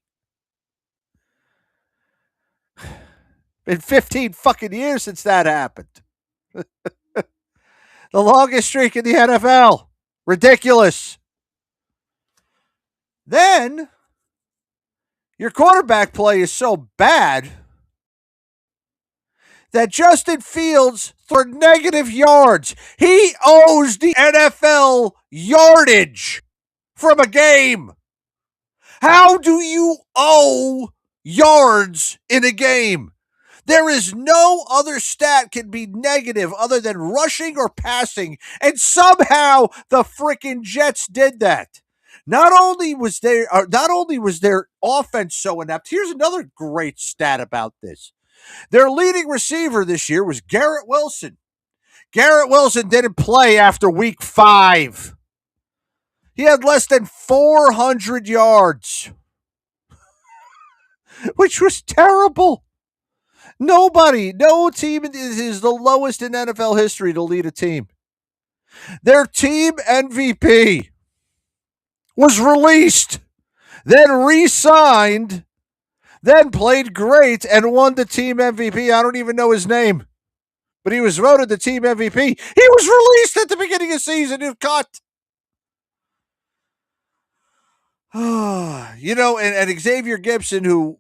S2: Been 15 fucking years since that happened. The longest streak in the NFL. Ridiculous. Then, your quarterback play is so bad that Justin Fields for negative yards. He owes the NFL yardage from a game. How do you owe yards in a game? There is no other stat can be negative other than rushing or passing, and somehow the freaking Jets did that. Not only was their offense so inept. Here's another great stat about this. Their leading receiver this year was Garrett Wilson. Garrett Wilson didn't play after week 5. He had less than 400 yards, which was terrible. No team is the lowest in NFL history to lead a team. Their team MVP was released, then re-signed, then played great and won the team MVP. I don't even know his name, but he was voted the team MVP. He was released at the beginning of the season and cut. And Xavier Gibson, who,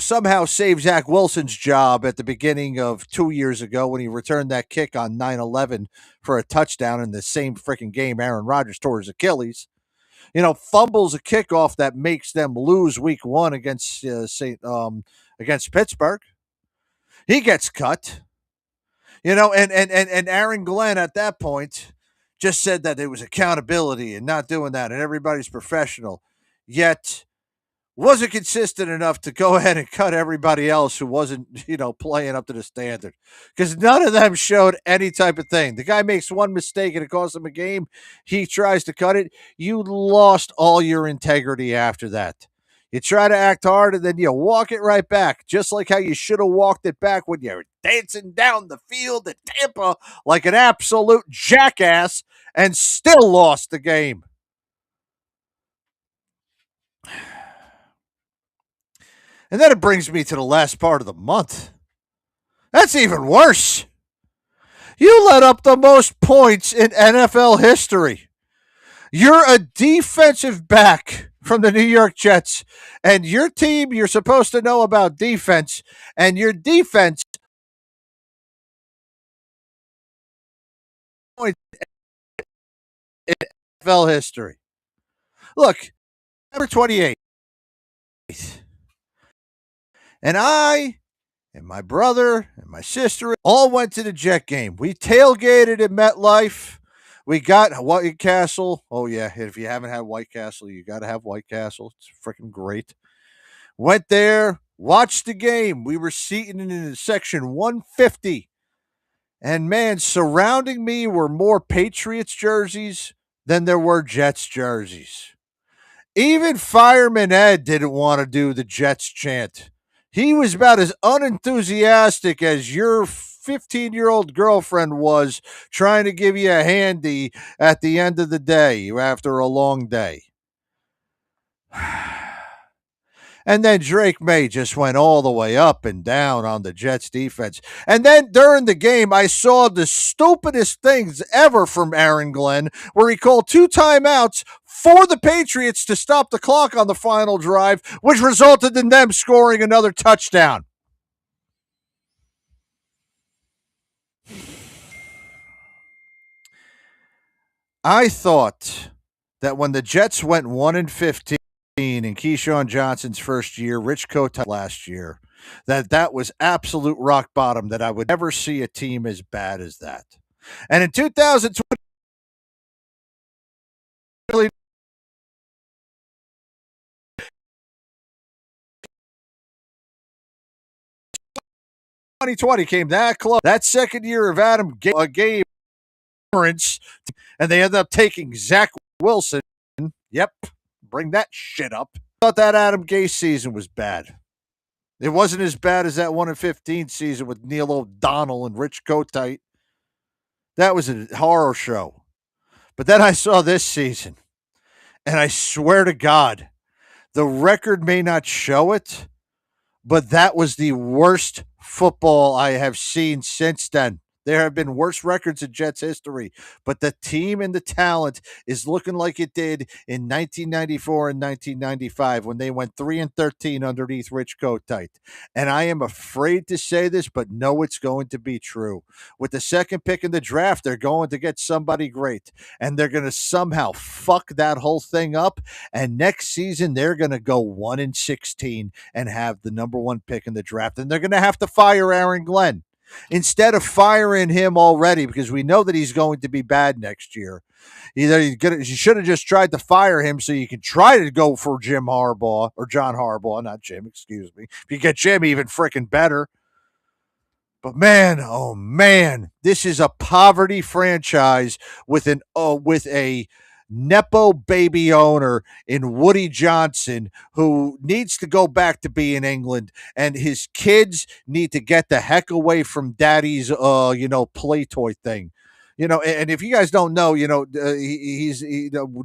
S2: somehow saved Zach Wilson's job at the beginning of 2 years ago when he returned that kick on 9/11 for a touchdown in the same freaking game Aaron Rodgers tore his Achilles. Fumbles a kickoff that makes them lose week 1 against against Pittsburgh. He gets cut. And Aaron Glenn at that point just said that there was accountability and not doing that, and everybody's professional. Yet wasn't consistent enough to go ahead and cut everybody else who wasn't, playing up to the standard. Because none of them showed any type of thing. The guy makes one mistake and it costs him a game. He tries to cut it. You lost all your integrity after that. You try to act hard and then you walk it right back, just like how you should have walked it back when you were dancing down the field at Tampa like an absolute jackass and still lost the game. And then it brings me to the last part of the month. That That's even worse. You let up the most points in NFL history. You're a defensive back from the New York Jets, and your team, you're supposed to know about defense, and your defense points in NFL history. Look, number 28. And I and my brother and my sister all went to the Jet game. We tailgated at MetLife. We got White Castle. Oh, yeah. If you haven't had White Castle, you got to have White Castle. It's freaking great. Went there, watched the game. We were seated in section 150. And man, surrounding me were more Patriots jerseys than there were Jets jerseys. Even Fireman Ed didn't want to do the Jets chant. He was about as unenthusiastic as your 15-year-old girlfriend was trying to give you a handy at the end of the day after a long day. And then Drake May just went all the way up and down on the Jets defense. And then during the game, I saw the stupidest things ever from Aaron Glenn, where he called 2 timeouts for the Patriots to stop the clock on the final drive, which resulted in them scoring another touchdown. I thought that when the Jets went 1-15 in Keyshawn Johnson's first year, Rich Cote last year, that was absolute rock bottom, that I would never see a team as bad as that. And in 2020, 2020 came that close. That second year of Adam Gabe, and they ended up taking Zach Wilson. Yep, bring that shit up. I thought that Adam Gase season was bad. It wasn't as bad as that 1-15 season with Neil O'Donnell and Rich Kotite. That was a horror show. But then I saw this season, and I swear to God, the record may not show it, but that was the worst football I have seen since then. There have been worse records in Jets history, but the team and the talent is looking like it did in 1994 and 1995 when they went 3-13 underneath Rich Kotite. And I am afraid to say this, but know it's going to be true. With the second pick in the draft, they're going to get somebody great, and they're going to somehow fuck that whole thing up. And next season, they're going to go 1-16 and have the number 1 pick in the draft, and they're going to have to fire Aaron Glenn. Instead of firing him already, because we know that he's going to be bad next year, you should have just tried to fire him so you can try to go for Jim Harbaugh, or John Harbaugh, not Jim, excuse me. If you get Jim, even freaking better. But man, oh man, this is a poverty franchise with a Nepo baby owner in Woody Johnson, who needs to go back to be in England, and his kids need to get the heck away from daddy's, play toy thing. And if you guys don't know, he's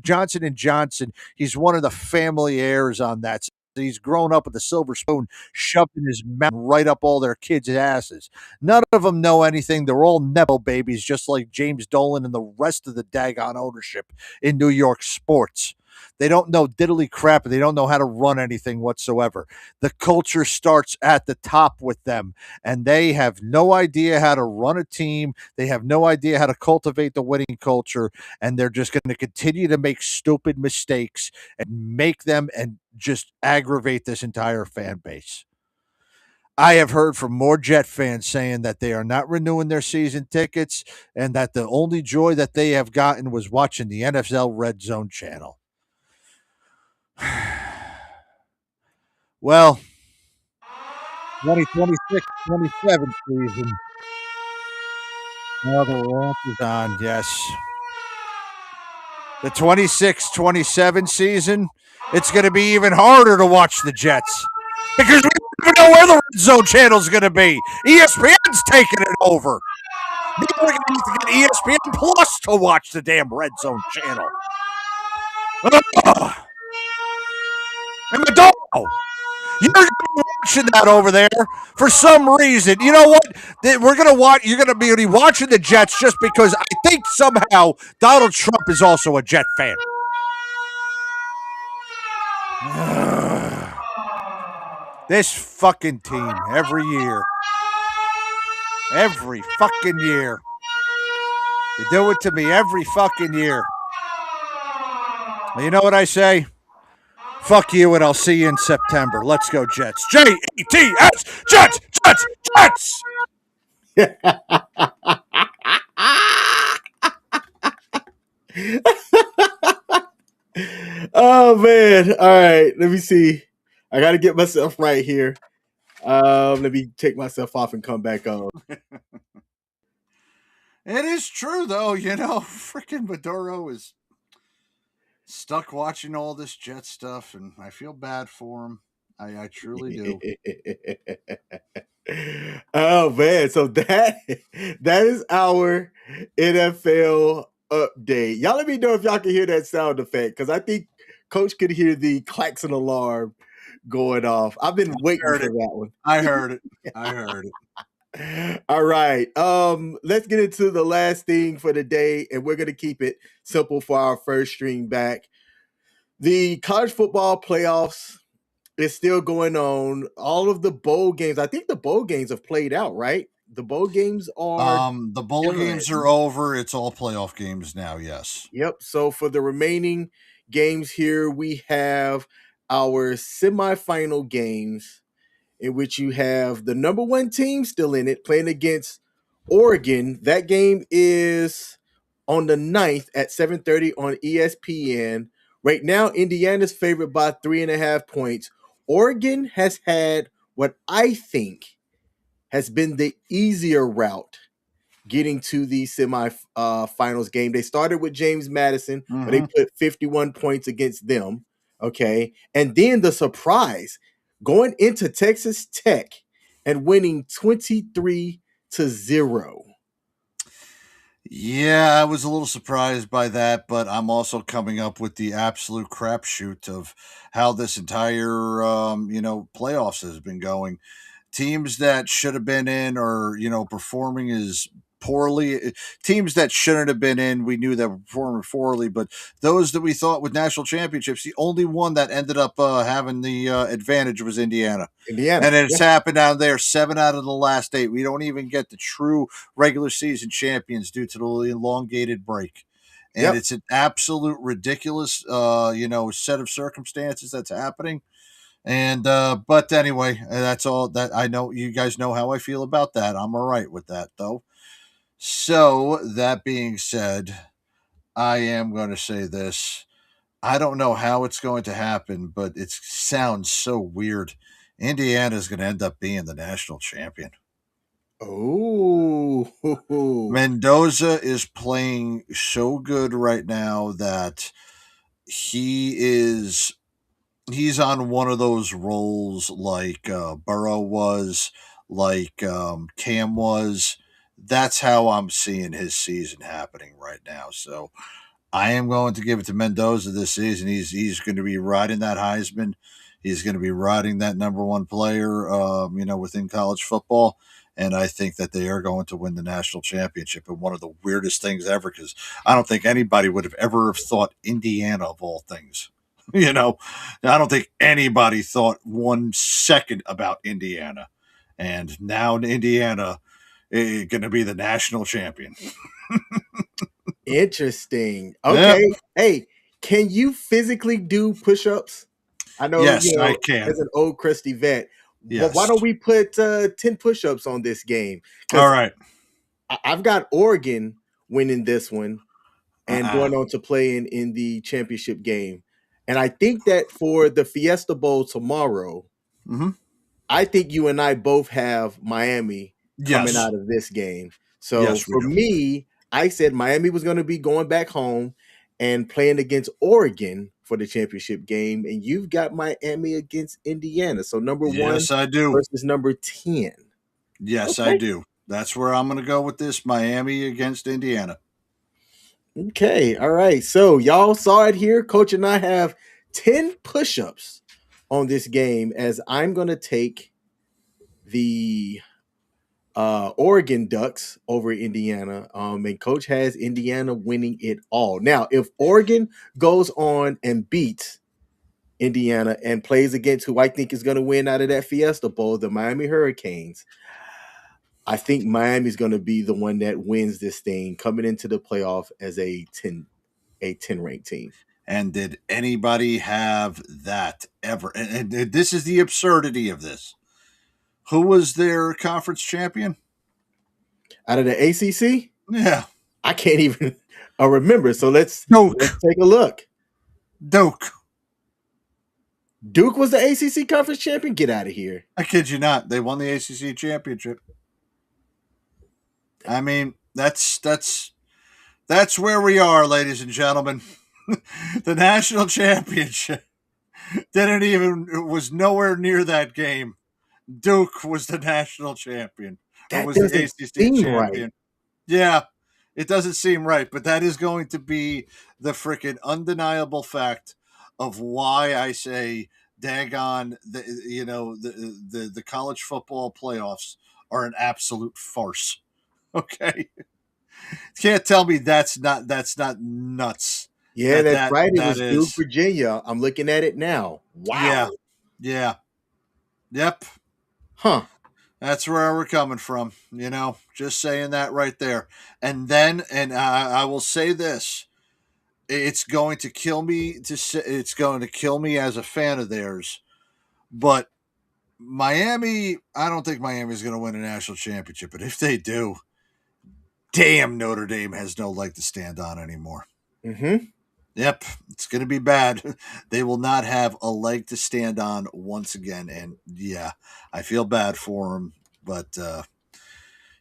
S2: Johnson and Johnson. He's one of the family heirs on that. He's grown up with a silver spoon shoved in his mouth right up all their kids' asses. None of them know anything. They're all Nepo babies, just like James Dolan and the rest of the daggone ownership in New York sports. They don't know diddly crap. They don't know how to run anything whatsoever. The culture starts at the top with them, and they have no idea how to run a team. They have no idea how to cultivate the winning culture, and they're just going to continue to make stupid mistakes and make them and just aggravate this entire fan base. I have heard from more Jet fans saying that they are not renewing their season tickets and that the only joy that they have gotten was watching the NFL Red Zone channel. Well, 2026-27 season. Now the ramp is on, yes. The 26-27 season, it's going to be even harder to watch the Jets because we don't even know where the Red Zone channel is going to be. ESPN's taking it over. Maybe we're going to need to get ESPN Plus to watch the damn Red Zone channel. And Madonna, you're watching that over there for some reason. You know what? We're gonna watch. You're gonna be watching the Jets just because I think somehow Donald Trump is also a Jet fan. This fucking team every year. Every fucking year. They do it to me every fucking year. You know what I say? Fuck you, and I'll see you in September. Let's go, Jets. Jets! Jets! Jets! Jets!
S1: Oh man. All right. Let me see. I gotta get myself right here. Let me take myself off and come back on.
S2: It is true, though. You know, freaking Maduro is stuck watching all this Jet stuff, and I feel bad for him. I truly do.
S1: Oh man, so that is our NFL update. Y'all let me know if y'all can hear that sound effect because I think Coach could hear the klaxon alarm going off. I've been waiting for that one.
S2: I heard it. I heard it.
S1: All right. Let's get into the last thing for the day, and we're gonna keep it simple for our first stream back. The college football playoffs is still going on. All of the bowl games, I think the bowl games have played out, right? The bowl games are
S2: The bowl
S1: done.
S2: games are over. It's all playoff games now. Yes.
S1: Yep. So for the remaining games here, we have our semifinal games in which you have the number one team still in it playing against Oregon. That game is on the 9th at 7:30 on ESPN. Right now, Indiana's favored by 3.5 points. Oregon has had what I think has been the easier route getting to the semi-finals game. They started with James Madison, but they put 51 points against them. Okay. And then the surprise going into Texas Tech and winning 23-0.
S2: Yeah, I was a little surprised by that, but I'm also coming up with the absolute crapshoot of how this entire playoffs has been going. Teams that should have been in or performing as poorly. Teams that shouldn't have been in, we knew that were performing poorly, but those that we thought with national championships, the only one that ended up having the advantage was Indiana.
S1: Indiana.
S2: And it's happened down there 7 out of the last 8. We don't even get the true regular season champions due to the elongated break. And it's an absolute ridiculous, set of circumstances that's happening. And but anyway, that's all that I know. You guys know how I feel about that. I'm all right with that, though. So that being said, I am going to say this. I don't know how it's going to happen, but it sounds so weird. Indiana is going to end up being the national champion.
S1: Oh,
S2: Mendoza is playing so good right now that he's on one of those roles like Burrow was, like Cam was. That's how I'm seeing his season happening right now. So I am going to give it to Mendoza this season. He's going to be riding that Heisman. He's going to be riding that number one player, within college football. And I think that they are going to win the national championship. And one of the weirdest things ever, because I don't think anybody would have ever thought Indiana of all things. I don't think anybody thought 1 second about Indiana. And now Indiana is going to be the national champion.
S1: interesting. Okay. Yep. Hey, can you physically do push-ups? I know,
S2: yes, I can.
S1: As an old crusty vet. Yes. Why don't we put 10 push-ups on this game?
S2: All right.
S1: I've got Oregon winning this one and going on to play in the championship game. And I think that for the Fiesta Bowl tomorrow, I think you and I both have Miami coming out of this game. So for me, I said Miami was going to be going back home and playing against Oregon for the championship game. And you've got Miami against Indiana. So number 1
S2: I do.
S1: versus number 10.
S2: Yes, okay. I do. That's where I'm going to go with this. Miami against Indiana.
S1: Okay. All right. So y'all saw it here. Coach and I have 10 push-ups on this game as I'm going to take the Oregon Ducks over Indiana. And Coach has Indiana winning it all. Now, if Oregon goes on and beats Indiana and plays against who I think is going to win out of that Fiesta Bowl, the Miami Hurricanes, I think Miami's going to be the one that wins this thing coming into the playoff as a 10 ranked team.
S2: And did anybody have that ever? And this is the absurdity of this. Who was their conference champion?
S1: Out of the ACC?
S2: Yeah.
S1: I can't even remember. So let's
S2: Duke.
S1: take a look.
S2: Duke.
S1: Duke was the ACC conference champion? Get out of here.
S2: I kid you not. They won the ACC championship. I mean, that's where we are, ladies and gentlemen. The national championship was nowhere near that game. Duke was the national champion.
S1: That
S2: was the
S1: doesn't
S2: ACC
S1: seem
S2: champion.
S1: right.
S2: Yeah, it doesn't seem right, but that is going to be the freaking undeniable fact of why I say daggone the college football playoffs are an absolute farce. Okay. Can't tell me that's not nuts.
S1: Yeah, that's right. It
S2: that
S1: was Duke,
S2: is.
S1: Virginia. I'm looking at it now. Wow.
S2: Yeah. Yep.
S1: Huh.
S2: That's where we're coming from. Just saying that right there. And then, I will say this: it's going to kill me it's going to kill me as a fan of theirs. But Miami, I don't think Miami is going to win a national championship. But if they do, damn, Notre Dame has no leg to stand on anymore.
S1: Mm-hmm.
S2: Yep, it's going to be bad. They will not have a leg to stand on once again. And yeah, I feel bad for them. But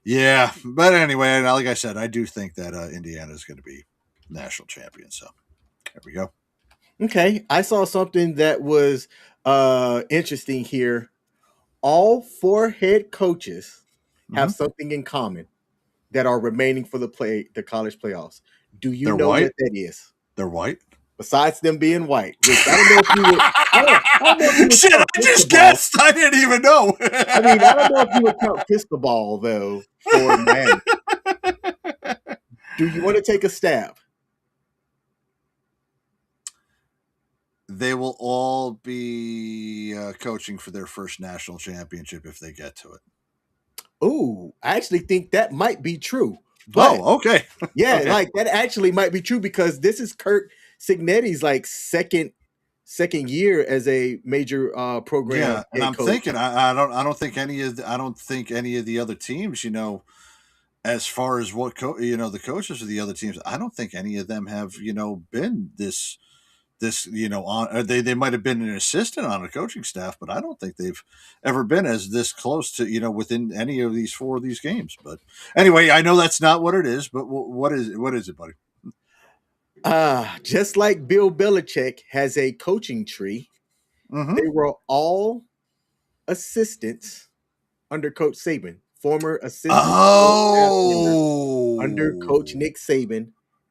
S2: yeah, but anyway, like I said, I do think that Indiana is going to be national champion. So there we go.
S1: Okay. I saw something that was interesting here. All four head coaches have
S2: Mhm.
S1: something in common that are remaining for the college playoffs. Do you
S2: They're
S1: know
S2: white.
S1: what that is?
S2: They're white.
S1: Besides them being white, which I don't know if you would. I don't know if you would
S2: Shit,
S1: count
S2: I
S1: pistol
S2: just
S1: ball.
S2: guessed. I didn't even know.
S1: I mean, I don't know if you would count pistol ball though for Miami. Do you want to take a stab?
S2: They will all be coaching for their first national championship if they get to it.
S1: Oh, I actually think that might be true. But
S2: okay.
S1: yeah,
S2: Okay.
S1: like that actually might be true because this is Kirk Cignetti's like second year as a major program.
S2: Yeah, and
S1: head
S2: I'm
S1: coach.
S2: thinking I don't think any of the other teams, as far as what the coaches of the other teams, I don't think any of them have been this on they might have been an assistant on a coaching staff, but I don't think they've ever been as this close to within any of these four of these games. But anyway, I know that's not what it is, but what is it, buddy?
S1: Just like Bill Belichick has a coaching tree,
S2: Mm-hmm.
S1: they were all assistants under Coach Saban, former assistant under Coach Nick Saban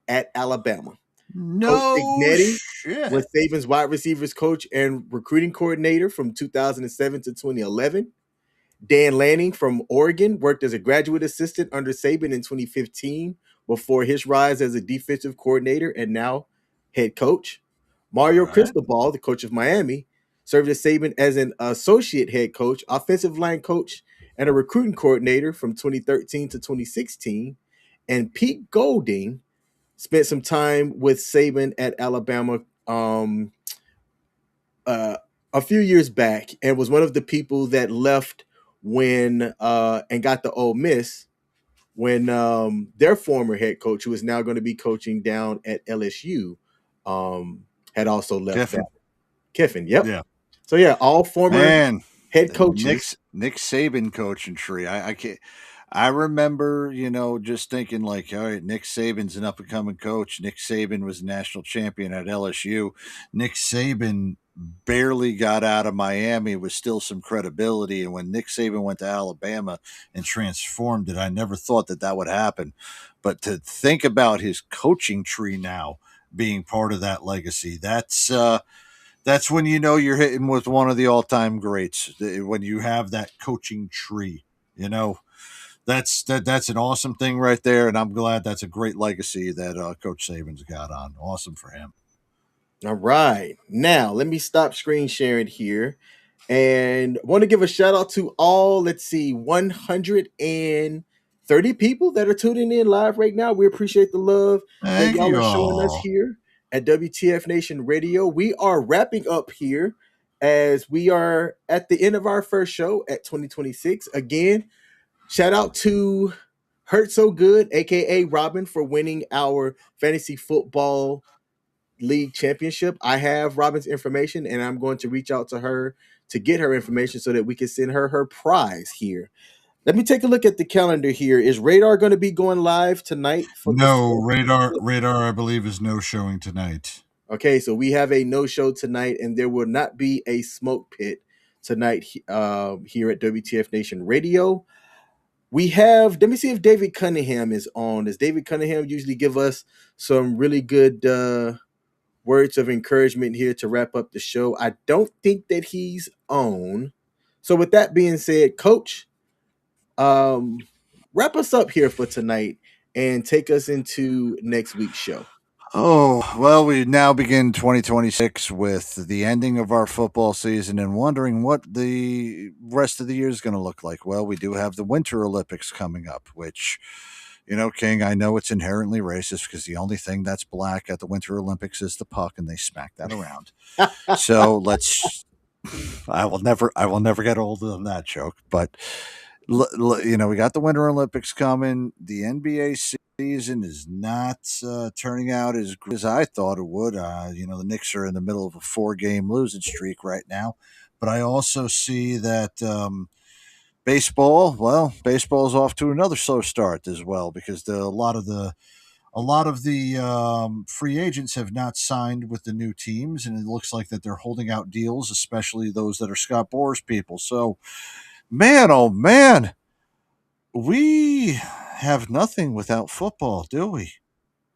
S1: at Alabama. Coach Cignetti
S2: Shit.
S1: was Saban's wide receivers coach and recruiting coordinator from 2007 to 2011. Dan Lanning from Oregon worked as a graduate assistant under Saban in 2015 before his rise as a defensive coordinator and now head coach. Mario Cristobal, the coach of Miami, served as Saban as an associate head coach, offensive line coach, and a recruiting coordinator from 2013 to 2016. And Pete Golding spent some time with Saban at Alabama a few years back and was one of the people that left when and got the Ole Miss when their former head coach, who is now going to be coaching down at LSU, had also left.
S2: Kiffin.
S1: Kiffin, yep.
S2: Yeah.
S1: So yeah, all former head coaches.
S2: Nick Saban coaching tree. I can't. I remember, just thinking like, all right, Nick Saban's an up and coming coach. Nick Saban was national champion at LSU. Nick Saban barely got out of Miami with still some credibility. And when Nick Saban went to Alabama and transformed it, I never thought that would happen. But to think about his coaching tree now being part of that legacy, that's when you're hitting with one of the all-time greats, when you have that coaching tree, That's an awesome thing right there, and I'm glad that's a great legacy that Coach Saban's got on. Awesome for him.
S1: All right. Now, let me stop screen sharing here and want to give a shout out to all, let's see, 130 people that are tuning in live right now. We appreciate the love that
S2: Thank
S1: y'all
S2: you
S1: are showing us
S2: all.
S1: here at WTF Nation Radio. We are wrapping up here as we are at the end of our first show at 2026. Again, shout out to Hurt So Good, aka Robin, for winning our fantasy football league championship. I have Robin's information and I'm going to reach out to her to get her information so that we can send her her prize here. Let me take a look at the calendar here. Is Radar going to be going live tonight for this
S2: No, radar
S1: championship?
S2: radar I believe is no showing tonight.
S1: Okay, so we have a no show tonight, and there will not be a smoke pit tonight here at WTF Nation Radio. We have, let me see if David Cunningham is on. Does David Cunningham usually give us some really good words of encouragement here to wrap up the show? I don't think that he's on. So with that being said, Coach, um, wrap us up here for tonight and take us into next week's show.
S2: Oh, well, we now begin 2026 with the ending of our football season and wondering what the rest of the year is going to look like. Well, we do have the Winter Olympics coming up, which, King, I know it's inherently racist because the only thing that's black at the Winter Olympics is the puck, and they smack that around. So let's. I will never get old on that joke, but we got the Winter Olympics coming. The NBA season is not turning out as good as I thought it would. The Knicks are in the middle of a 4-game losing streak right now, but I also see that baseball's off to another slow start as well because a lot of the free agents have not signed with the new teams, and it looks like that they're holding out deals, especially those that are Scott Boras people. So, man, oh man, we have nothing without football, do we?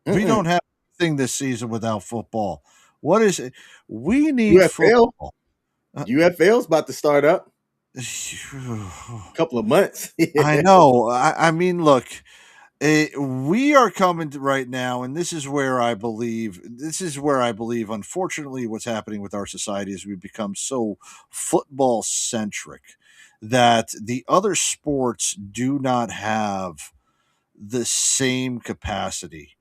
S2: We don't
S1: Mm-mm.
S2: have anything this season without football. What is it? We need
S1: UFL,
S2: football. Uh,
S1: UFL's about to start up a couple of months.
S2: I know. I mean, look, we are coming to right now, and this is where I believe. Unfortunately, what's happening with our society is we've become so football centric that the other sports do not have the same capacity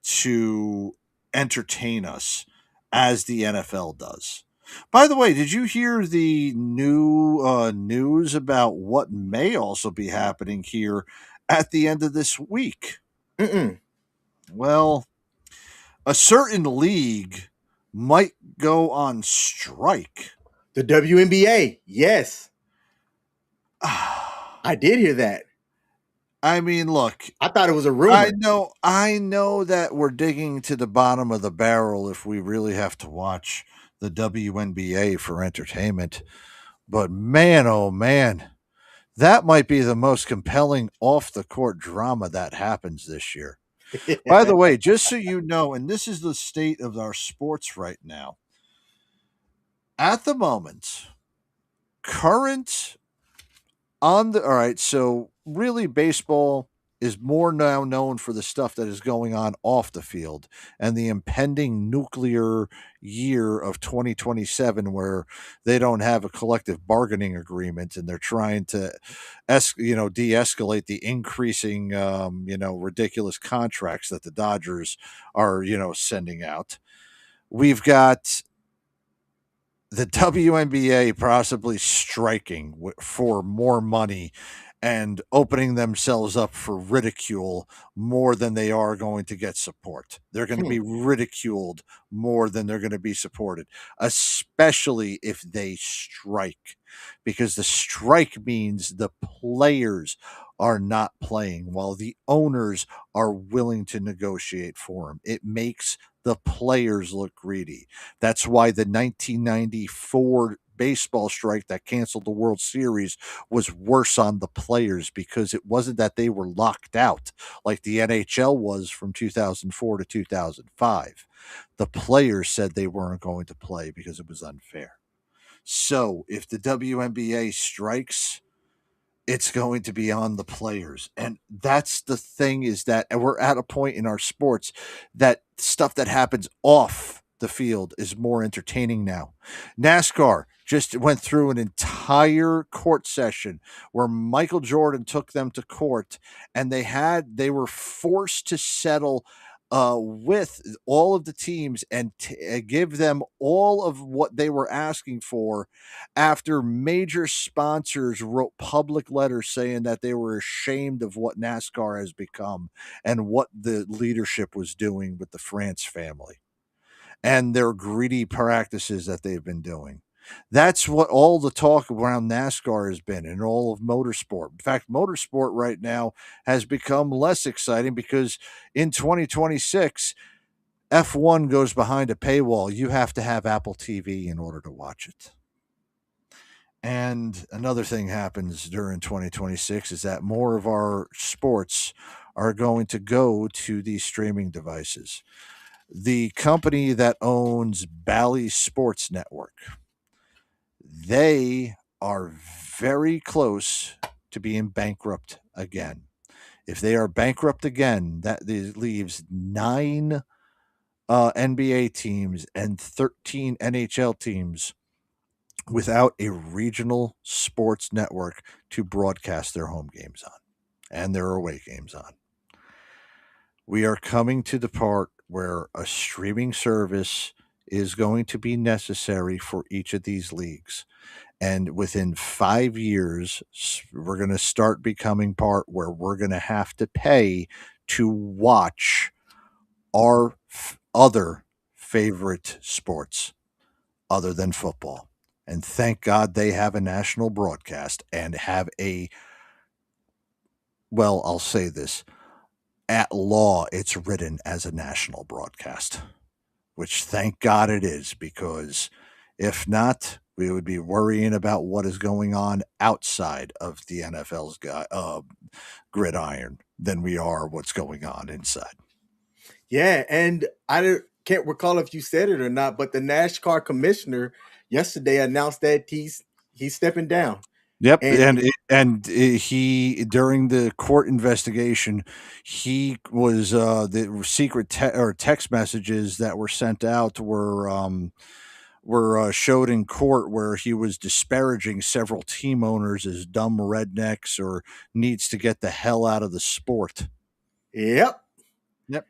S2: to entertain us as the NFL does. By the way, did you hear the new news about what may also be happening here at the end of this week?
S1: Mm-mm.
S2: Well, a certain league might go on strike.
S1: The WNBA, yes, I did hear that.
S2: I mean, look,
S1: I thought it was a
S2: I
S1: rumor.
S2: know I know that we're digging to the bottom of the barrel if we really have to watch the WNBA for entertainment. But man, oh man, that might be the most compelling off the court drama that happens this year. By the way, just so you know, and this is the state of our sports right now. At the moment, current all right, so really baseball is more now known for the stuff that is going on off the field and the impending nuclear year of 2027 where they don't have a collective bargaining agreement and they're trying to de-escalate the increasing ridiculous contracts that the Dodgers are sending out. We've got the WNBA possibly striking for more money and opening themselves up for ridicule more than they are going to get support. They're going to
S1: Hmm.
S2: be ridiculed more than they're going to be supported, especially if they strike, because the strike means the players are not playing while the owners are willing to negotiate for them. It makes the players look greedy. That's why the 1994 baseball strike that canceled the World Series was worse on the players because it wasn't that they were locked out like the NHL was from 2004 to 2005. The players said they weren't going to play because it was unfair. So if the WNBA strikes, it's going to be on the players. And that's the thing, is that we're at a point in our sports that stuff that happens off the field is more entertaining now. NASCAR just went through an entire court session where Michael Jordan took them to court, and they were forced to settle with all of the teams and give them all of what they were asking for, after major sponsors wrote public letters saying that they were ashamed of what NASCAR has become and what the leadership was doing with the France family and their greedy practices that they've been doing. That's what all the talk around NASCAR has been, and all of motorsport. In fact, motorsport right now has become less exciting because in 2026, F1 goes behind a paywall. You have to have Apple TV in order to watch it. And another thing happens during 2026 is that more of our sports are going to go to these streaming devices. The company that owns Bally Sports Network, they are very close to being bankrupt again. If they are bankrupt again, that leaves nine NBA teams and 13 NHL teams without a regional sports network to broadcast their home games on and their away games on. We are coming to the part where a streaming service is going to be necessary for each of these leagues. And within 5 years, we're going to start becoming part where we're going to have to pay to watch our other favorite sports other than football. And thank God they have a national broadcast and have a, well, I'll say this, at law, it's written as a national broadcast, which thank God it is, because if not, we would be worrying about what is going on outside of the NFL's gridiron than we are what's going on inside.
S1: Yeah, and can't recall if you said it or not, but the NASCAR commissioner yesterday announced that he's stepping down.
S2: Yep,
S1: And
S2: and he, during the court investigation, he was the secret or text messages that were sent out were showed in court, where he was disparaging several team owners as dumb rednecks or needs to get the hell out of the sport.
S1: yep,
S2: Yep.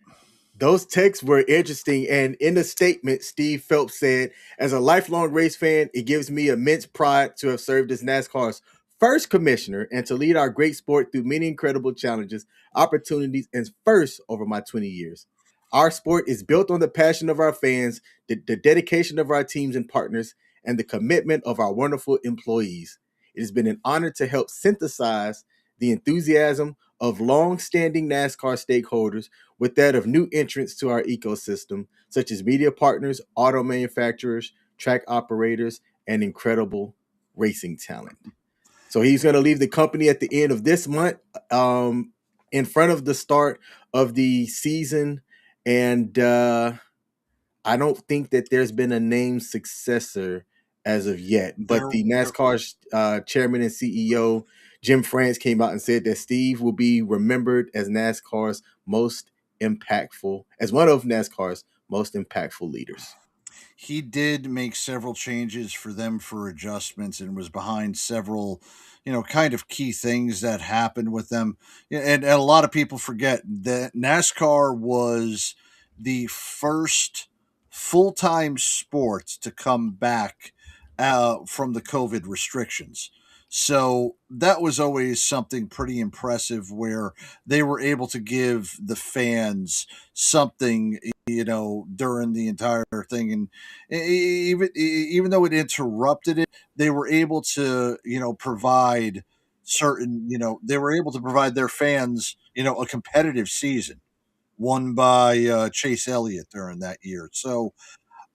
S1: those texts were interesting. And in the statement, Steve Phelps said, "As a lifelong race fan, it gives me immense pride to have served as NASCAR's first commissioner and to lead our great sport through many incredible challenges, opportunities, and firsts over my 20 years. Our sport is built on the passion of our fans, the dedication of our teams and partners, and the commitment of our wonderful employees. It has been an honor to help synthesize the enthusiasm of long-standing NASCAR stakeholders with that of new entrants to our ecosystem, such as media partners, auto manufacturers, track operators, and incredible racing talent." So he's going to leave the company at the end of this month, in front of the start of the season. And I don't think that there's been a named successor as of yet. But
S2: There,
S1: the
S2: there
S1: NASCAR chairman and CEO, Jim France, came out and said that Steve will be remembered as NASCAR's most impactful, as one of NASCAR's most impactful leaders.
S2: he did make several changes for them for adjustments, and was behind several, kind of key things that happened with them. Yeah, and a lot of people forget that NASCAR was the first full-time sport to come back from the COVID restrictions. So that was always something pretty impressive, where they were able to give the fans something, during the entire thing. And even though it interrupted it, they were able to, provide they were able to provide their fans, a competitive season won by Chase Elliott during that year. So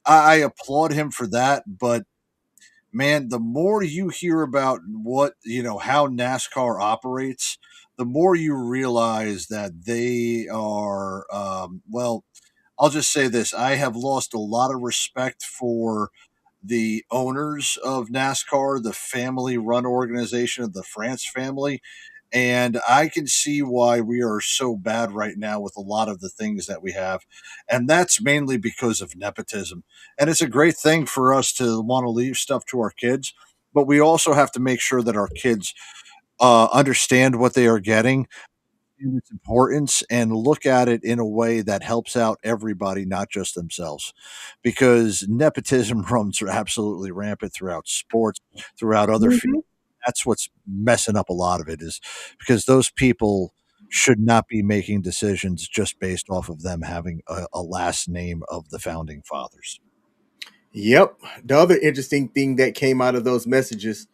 S2: I applaud him for that. But man, the more you hear about how NASCAR operates, the more you realize that they are, well, I'll just say this: I have lost a lot of respect for the owners of NASCAR, the family run organization of the France family. And I can see why we are so bad right now with a lot of the things that we have. And that's mainly because of nepotism. And it's a great thing for us to want to leave stuff to our kids, but we also have to make sure that our kids understand what they are getting and its importance and look at it in a way that helps out everybody, not just themselves. Because nepotism runs absolutely rampant throughout sports, throughout other fields.
S1: Mhm.
S2: That's what's messing up a lot of it, is because those people should not be making decisions just based off of them having a last name of the founding fathers.
S1: Yep. The other interesting thing that came out of those messages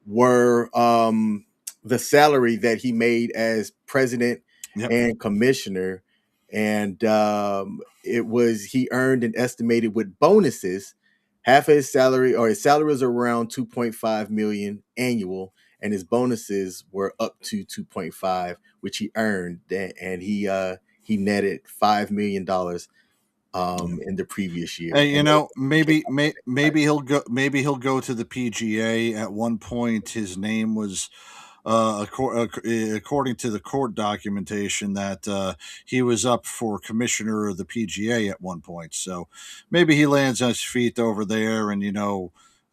S1: were the salary that he made as president
S2: Yep.
S1: and commissioner. And it was, he earned an estimated with bonuses, half of his salary, or his salary was around 2.5 million annual, and his bonuses were up to 2.5, which he earned. And he netted $5 million in the previous year.
S2: Hey,
S1: And
S2: maybe he'll go to the PGA. At one point, his name was, according to the court documentation, that he was up for commissioner of the PGA at one point. So maybe he lands on his feet over there, and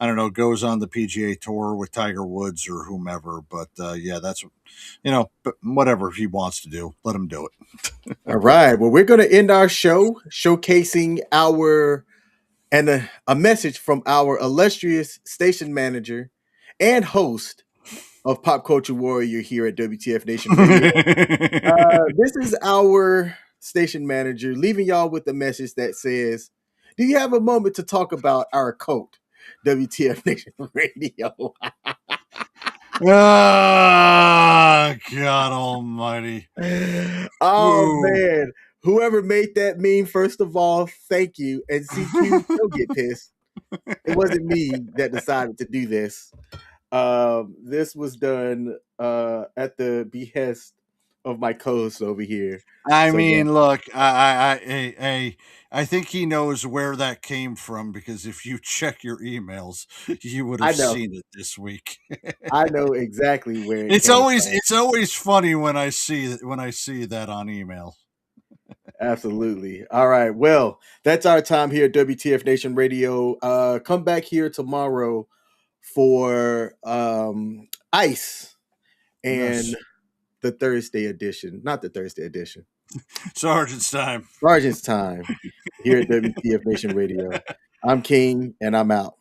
S2: I don't know, goes on the PGA tour with Tiger Woods or whomever. But yeah, that's but whatever he wants to do, let him do it.
S1: all right. Well, we're going to end our show showcasing our and a message from our illustrious station manager and host of Pop Culture Warrior here at WTF Nation Radio. This is our station manager leaving y'all with a message that says, "Do you have a moment to talk about our cult, WTF Nation Radio?"
S2: Ah, God Almighty!
S1: Oh
S2: Woo.
S1: man, whoever made that meme, first of all, thank you. And CQ, don't get pissed. It wasn't me that decided to do this. This was done at the behest of my co-host over here.
S2: I
S1: So yeah,
S2: mean, look, I think he knows where that came from, because if you check your emails, you would
S1: I
S2: have
S1: know,
S2: seen it this week.
S1: I know exactly where it came from.
S2: It's always funny when I see that on email.
S1: Absolutely. All right. Well, that's our time here at WTF Nation Radio. Come back here tomorrow for Ice and
S2: Yes,
S1: the Thursday edition, not the Thursday edition.
S2: Sergeant's time.
S1: Sergeant's time here at WTF Nation Radio. I'm King and I'm out.